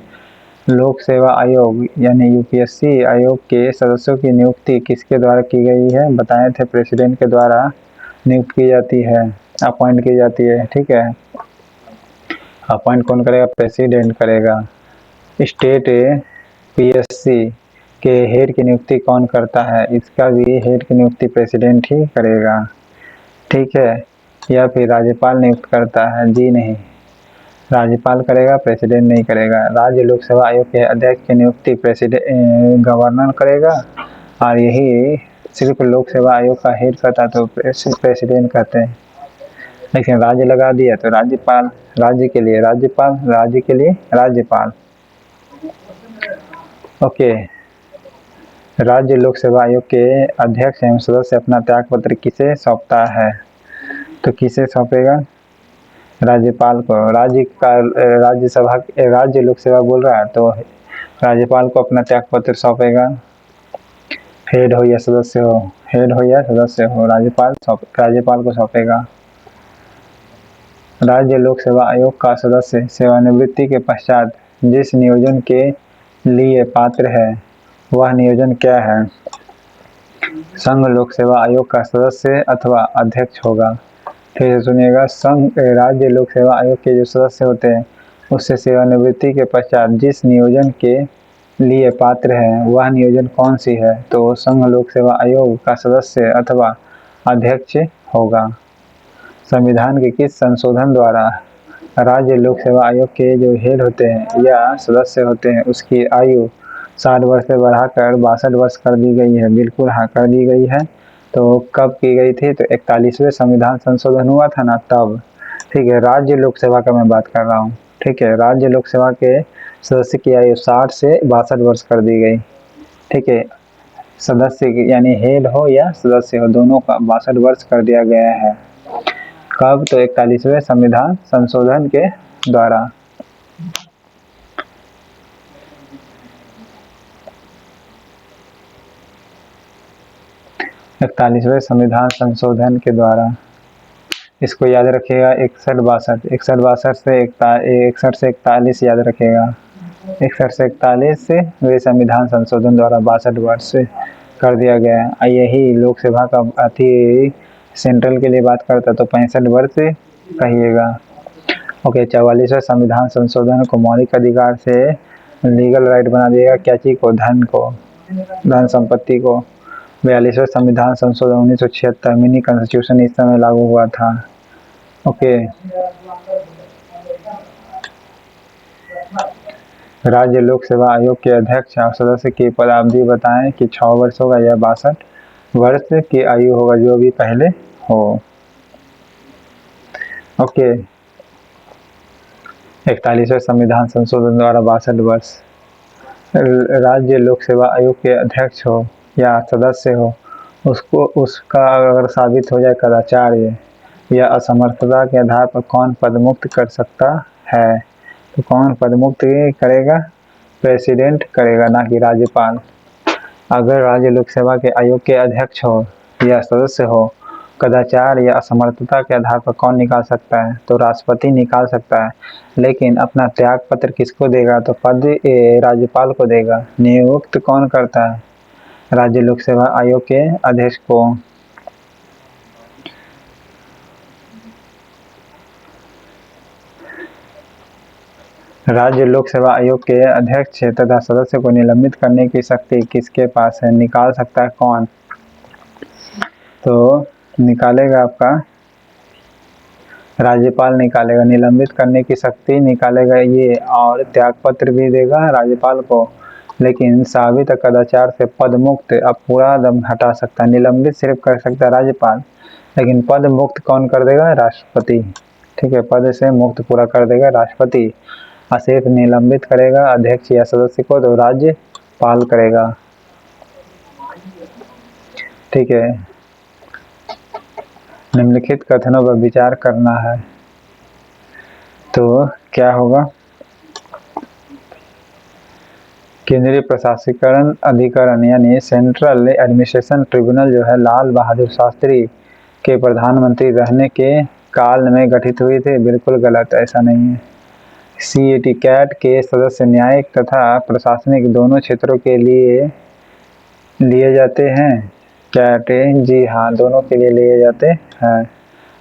लोक सेवा आयोग यानी यूपीएससी आयोग के सदस्यों की नियुक्ति किसके द्वारा की गई है? बताए थे, प्रेसिडेंट के द्वारा नियुक्त की जाती है, अपॉइंट की जाती है। ठीक है, अपॉइंट कौन करेगा? प्रेसिडेंट करेगा। स्टेट पीएससी के हेड की नियुक्ति कौन करता है? इसका भी हेड की नियुक्ति प्रेसिडेंट ही करेगा। ठीक है, या फिर राज्यपाल नियुक्त करता है? जी नहीं, राज्यपाल करेगा, प्रेसिडेंट नहीं करेगा। राज्य लोक सेवा आयोग के अध्यक्ष की नियुक्ति गवर्नर करेगा, और यही सिर्फ लोक सेवा आयोग का हेड करता तो प्रेसिडेंट कहते हैं। लेकिन राज्य लगा दिया तो राज्यपाल, राज्य के लिए राज्यपाल, राज्य के लिए राज्यपाल। ओके, राज्य लोक सेवा आयोग के अध्यक्ष एवं सदस्य अपना त्यागपत्र किसे सौंपता है? तो किसे सौंपेगा? राज्यपाल को। राज्य लोक सेवा बोल रहा है तो राज्यपाल को अपना त्यागपत्र सौंपेगा। हेड हो या सदस्य हो, हेड हो या सदस्य हो, राज्यपाल को सौंपेगा। राज्य लोक सेवा आयोग का सदस्य सेवानिवृत्ति के पश्चात जिस नियोजन के लिए पात्र है वह नियोजन क्या है? संघ लोक सेवा आयोग का सदस्य अथवा अध्यक्ष होगा। फिर से सुनिएगा, राज्य लोक सेवा आयोग के जो सदस्य होते हैं उससे सेवानिवृत्ति के पश्चात जिस नियोजन के लिए पात्र है वह नियोजन कौन सी है? तो संघ लोक सेवा आयोग का सदस्य अथवा अध्यक्ष होगा। संविधान के किस संशोधन द्वारा राज्य लोक सेवा आयोग के जो हेड होते हैं या सदस्य होते हैं उसकी आयु 60 वर्ष से बढ़ाकर 62 वर्ष कर दी गई है? बिल्कुल हाँ, कर दी गई है। तो कब की गई थी? तो 41वें संविधान संशोधन हुआ था ना, तब। ठीक है, राज्य लोक सेवा का मैं बात कर रहा हूँ। ठीक है, राज्य लोक सेवा के सदस्य की आयु 60 से 62 वर्ष कर दी गई। ठीक है, सदस्य यानी हेड हो या सदस्य हो, दोनों का 62 वर्ष कर दिया गया है। कब? तो 41वें संविधान संशोधन के द्वारा। इकतालीसवें संविधान संशोधन के द्वारा। इसको याद रखिएगा, 61 से 41 याद रखेगा। 61 से 41 से वे संविधान संशोधन द्वारा 62 वर्ष कर दिया गया है। यही लोकसभा का अति सेंट्रल के लिए बात करता तो 65 वर्ष कहिएगा। ओके, 44वें संविधान संशोधन को मौलिक अधिकार से लीगल राइट बना दिएगा। क्या चीज को? धन को, धन संपत्ति को। 42वें संविधान संशोधन 1976 मिनी कॉन्स्टिट्यूशन इस समय लागू हुआ था। ओके, राज्य लोक सेवा आयोग के अध्यक्ष और सदस्य की पदावधि बताएं कि 6 वर्ष होगा या 62 वर्ष की आयु होगा, जो भी पहले हो। ओके, 41वें संविधान संशोधन द्वारा 62 वर्ष। राज्य लोक सेवा आयोग के अध्यक्ष हो या सदस्य हो उसका अगर साबित हो जाए कदाचार्य या असमर्थता के आधार पर कौन पद मुक्त कर सकता है? तो कौन पद मुक्त करेगा? प्रेसिडेंट करेगा, ना कि राज्यपाल। अगर राज्य लोक सेवा के आयोग के अध्यक्ष हो या सदस्य हो कदाचार या असमर्थता के आधार पर कौन निकाल सकता है? तो राष्ट्रपति निकाल सकता है, लेकिन अपना त्याग पत्र किसको देगा? तो पद राज्यपाल को देगा। नियुक्त कौन करता है? राज्य लोक सेवा आयोग के अध्यक्ष को। राज्य लोक सेवा आयोग के अध्यक्ष तथा सदस्य को निलंबित करने की शक्ति किसके पास है? निकाल सकता है कौन? तो निकालेगा आपका राज्यपाल निकालेगा, निलंबित करने की शक्ति निकालेगा ये, और त्यागपत्र भी देगा राज्यपाल को। लेकिन साबित कदाचार से पद मुक्त अब पूरा दम हटा सकता है। निलंबित सिर्फ कर सकता है राज्यपाल, लेकिन पद मुक्त कौन कर देगा? राष्ट्रपति। ठीक है, पद से मुक्त पूरा कर देगा राष्ट्रपति, और सिर्फ निलंबित करेगा अध्यक्ष या सदस्य को तो राज्यपाल करेगा। ठीक है, निम्नलिखित कथनों पर विचार करना है। तो क्या होगा? केंद्रीय प्रशासीकरण अधिकरण यानी सेंट्रल एडमिनिस्ट्रेशन ट्रिब्यूनल जो है लाल बहादुर शास्त्री के प्रधानमंत्री रहने के काल में गठित हुई थी। बिल्कुल गलत, ऐसा नहीं है। CAT कैट के सदस्य न्यायिक तथा प्रशासनिक दोनों क्षेत्रों के लिए जाते हैं। कैट, जी हाँ, दोनों के लिए लिए जाते हैं।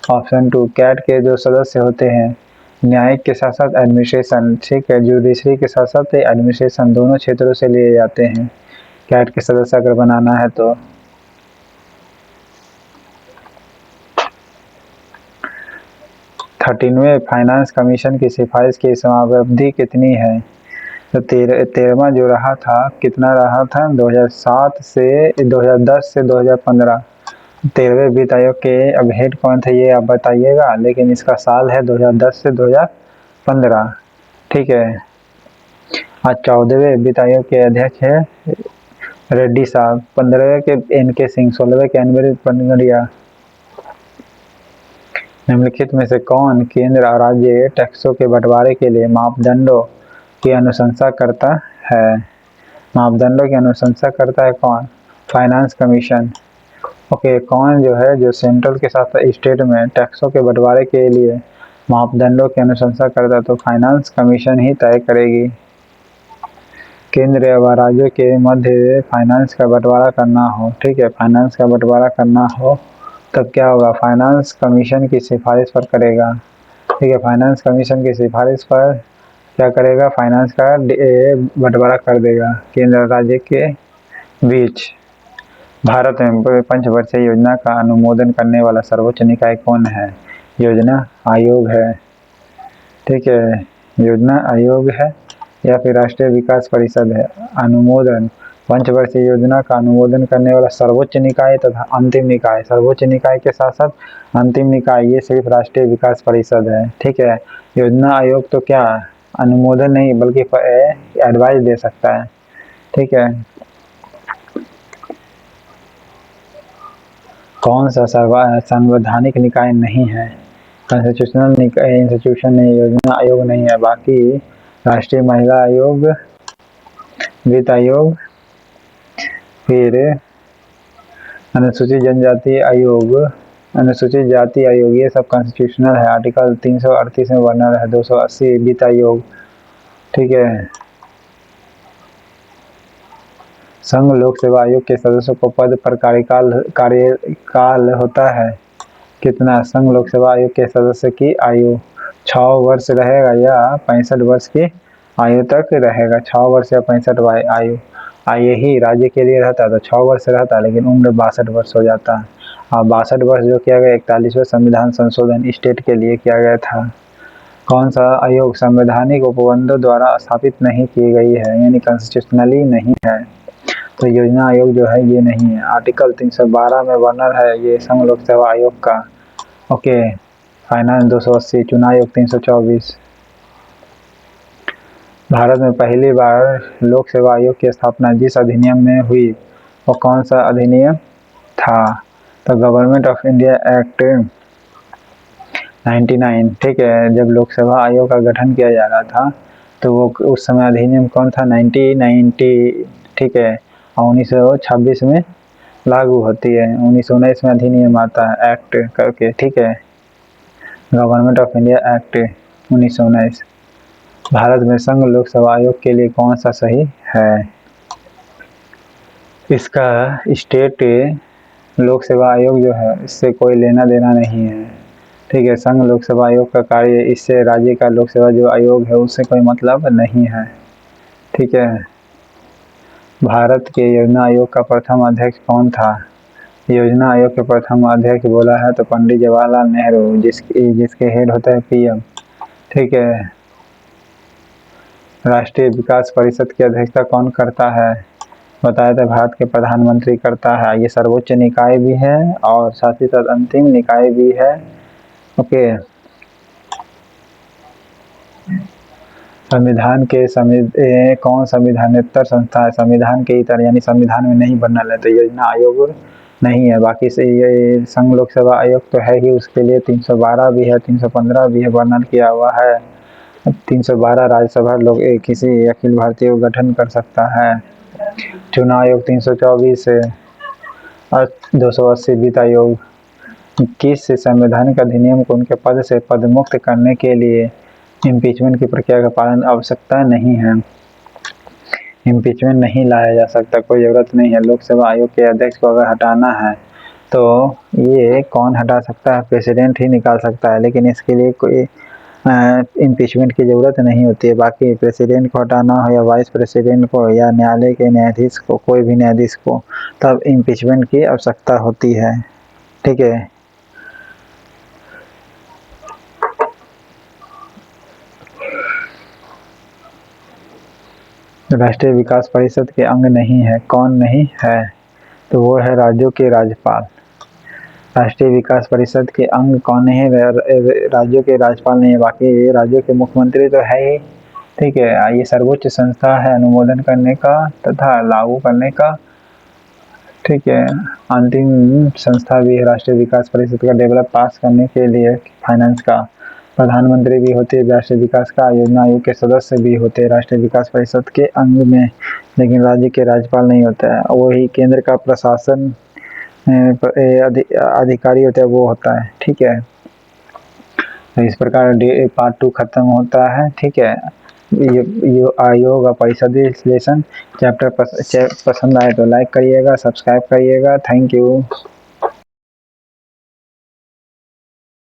ऑप्शन 2, कैट के जो सदस्य होते हैं न्यायिक के साथ साथ एडमिनिस्ट्रेशन, ठीक है, जुडिशरी के साथ साथ एडमिनिस्ट्रेशन दोनों क्षेत्रों से लिए जाते हैं कैट के सदस्य अगर बनाना है तो। 13वें फाइनेंस कमीशन की सिफारिश की समावधि कितनी है? तो 13वां जो रहा था, कितना रहा था? 2007 से 2010 से 2015। 13वें वित्त आयोग के अब हेड कौन थे ये आप बताइएगा, लेकिन इसका साल है 2010 से 2015। ठीक है, आज 14वें वित्त आयोग के अध्यक्ष है रेड्डी साहब, 15वें के NK सिंह, 16वें के अनवरी पनगड़िया। निम्नलिखित में से कौन केंद्र और राज्य टैक्सों के बंटवारे के लिए मापदंडों की अनुशंसा करता है? मापदंडों की अनुशंसा करता है कौन? Finance commission. ओके, कौन जो है जो सेंट्रल के साथ स्टेट में टैक्सों के बंटवारे के लिए मापदंडों की अनुशंसा करता है? तो फाइनेंस कमीशन ही तय करेगी। केंद्र व राज्यों के मध्य फाइनेंस का बंटवारा करना हो, ठीक है, फाइनेंस का बंटवारा करना हो तब क्या होगा? फाइनेंस कमीशन की सिफारिश पर करेगा। ठीक है, फाइनेंस कमीशन की सिफारिश पर क्या करेगा? फाइनेंस का बंटवारा कर देगा केंद्र और राज्य के बीच। भारत में पंचवर्षीय योजना का अनुमोदन करने वाला सर्वोच्च निकाय कौन है? योजना आयोग है। ठीक है, योजना आयोग है या फिर राष्ट्रीय विकास परिषद है। अनुमोदन, पंचवर्षीय योजना का अनुमोदन करने वाला सर्वोच्च निकाय तथा अंतिम निकाय, सर्वोच्च निकाय के साथ साथ अंतिम निकाय ये सिर्फ राष्ट्रीय विकास परिषद है। ठीक है, योजना आयोग तो क्या अनुमोदन नहीं बल्कि एडवाइस दे सकता है। ठीक है, कौन सा संवैधानिक निकाय नहीं है? कॉन्स्टिट्यूशनल इंस्टीट्यूशन नहीं, योजना आयोग नहीं है। बाकी राष्ट्रीय महिला आयोग, वित्त आयोग, फिर अनुसूचित जनजाति आयोग, अनुसूचित जाति आयोग, ये सब कॉन्स्टिट्यूशनल है। आर्टिकल 338 में वर्णन है। 280 वित्त आयोग। ठीक है, संघ लोक सेवा आयोग के सदस्यों को पद पर कार्यकाल होता है कितना? संघ लोक सेवा आयोग के सदस्य की आयु 6 वर्ष रहेगा या 65 वर्ष की आयु तक रहेगा। 6 वर्ष या 65 आयु। यही राज्य के लिए रहता है तो 6 वर्ष रहता, लेकिन उम्र 62 वर्ष हो जाता है। और 62 वर्ष जो किया गया 41वें संविधान संशोधन स्टेट के लिए किया गया था। कौन सा आयोग संवैधानिक उपबंधों द्वारा स्थापित नहीं की गई है, यानी कॉन्स्टिट्यूशनली नहीं है? तो योजना आयोग जो है ये नहीं है। आर्टिकल 312 में वर्णन है ये संघ लोक सेवा आयोग का। ओके, फाइनेंस 280, चुनाव आयोग 324। भारत में पहली बार लोक सेवा आयोग की स्थापना जिस अधिनियम में हुई वो कौन सा अधिनियम था? तो गवर्नमेंट ऑफ इंडिया एक्ट 99। ठीक है, जब लोक सेवा आयोग का गठन किया जा रहा था तो वो उस समय अधिनियम कौन था? 1990। ठीक है, और 1926 में लागू होती है। 1919 में अधिनियम आता है एक्ट करके। ठीक है, government of India act 1919। Bharat में संघ लोक सेवा आयोग के लिए कौन सा सही है? इसका स्टेट लोक सेवा आयोग जो है इससे कोई लेना देना नहीं है। ठीक है, संघ लोक सेवा आयोग का कार्य इससे राज्य का लोक सेवा जो आयोग है उससे कोई मतलब नहीं है। ठीक है, भारत के योजना आयोग का प्रथम अध्यक्ष कौन था? योजना आयोग के प्रथम अध्यक्ष बोला है तो पंडित जवाहरलाल नेहरू, जिसके हेड होता है पीएम। ठीक है। राष्ट्रीय विकास परिषद की अध्यक्षता कौन करता है? बताया था भारत के प्रधानमंत्री करता है। ये सर्वोच्च निकाय भी है और साथ ही साथ अंतिम निकाय भी है। ओके। संविधान के कौन संविधानेतर संस्था है? संविधान के इतर यानी संविधान में नहीं बनना है तो योजना आयोग नहीं है। बाकी से ये संघ लोक सेवा आयोग तो है ही, उसके लिए 312 भी है, 315 भी है, वर्णन किया हुआ है। 312 राज्यसभा लोग किसी अखिल भारतीय को गठन कर सकता है। चुनाव आयोग 324 है और 280 वित्त आयोग। किस संवैधानिक अधिनियम को उनके पद से पदमुक्त करने के लिए इम्पीचमेंट की प्रक्रिया का पालन आवश्यकता नहीं है? इम्पीचमेंट नहीं लाया जा सकता, कोई ज़रूरत नहीं है। लोक सेवा आयोग के अध्यक्ष को अगर हटाना है तो ये कौन हटा सकता है? प्रेसिडेंट ही निकाल सकता है, लेकिन इसके लिए कोई इम्पीचमेंट की ज़रूरत नहीं होती है। बाकी प्रेसिडेंट को हटाना हो या वाइस प्रेसिडेंट को या न्यायालय के न्यायाधीश को, कोई भी न्यायाधीश को, तब इम्पीचमेंट की आवश्यकता होती है। ठीक है। राष्ट्रीय विकास परिषद के अंग नहीं है, कौन नहीं है? तो वो है राज्यों के राज्यपाल। राष्ट्रीय विकास परिषद के अंग कौन नहीं है? राज्यों के राज्यपाल नहीं है। बाकी राज्यों के मुख्यमंत्री तो है ही। ठीक है। ये सर्वोच्च संस्था है अनुमोदन करने का तथा लागू करने का। ठीक है। अंतिम संस्था भी है राष्ट्रीय विकास परिषद का, डेवलप पास करने के लिए फाइनेंस का। प्रधानमंत्री भी होते हैं राष्ट्रीय विकास का, योजना आयोग के सदस्य भी होते हैं राष्ट्रीय विकास परिषद के अंग में, लेकिन राज्य के राज्यपाल नहीं होता है। वही केंद्र का प्रशासन अधिकारी होता है, वो होता है। ठीक है। तो इस प्रकार पार्ट 2 खत्म होता है। ठीक है। ये आयोग और परिषदीय विश्लेषण चैप्टर पसंद आए तो लाइक करिएगा, सब्सक्राइब करिएगा। Thank you.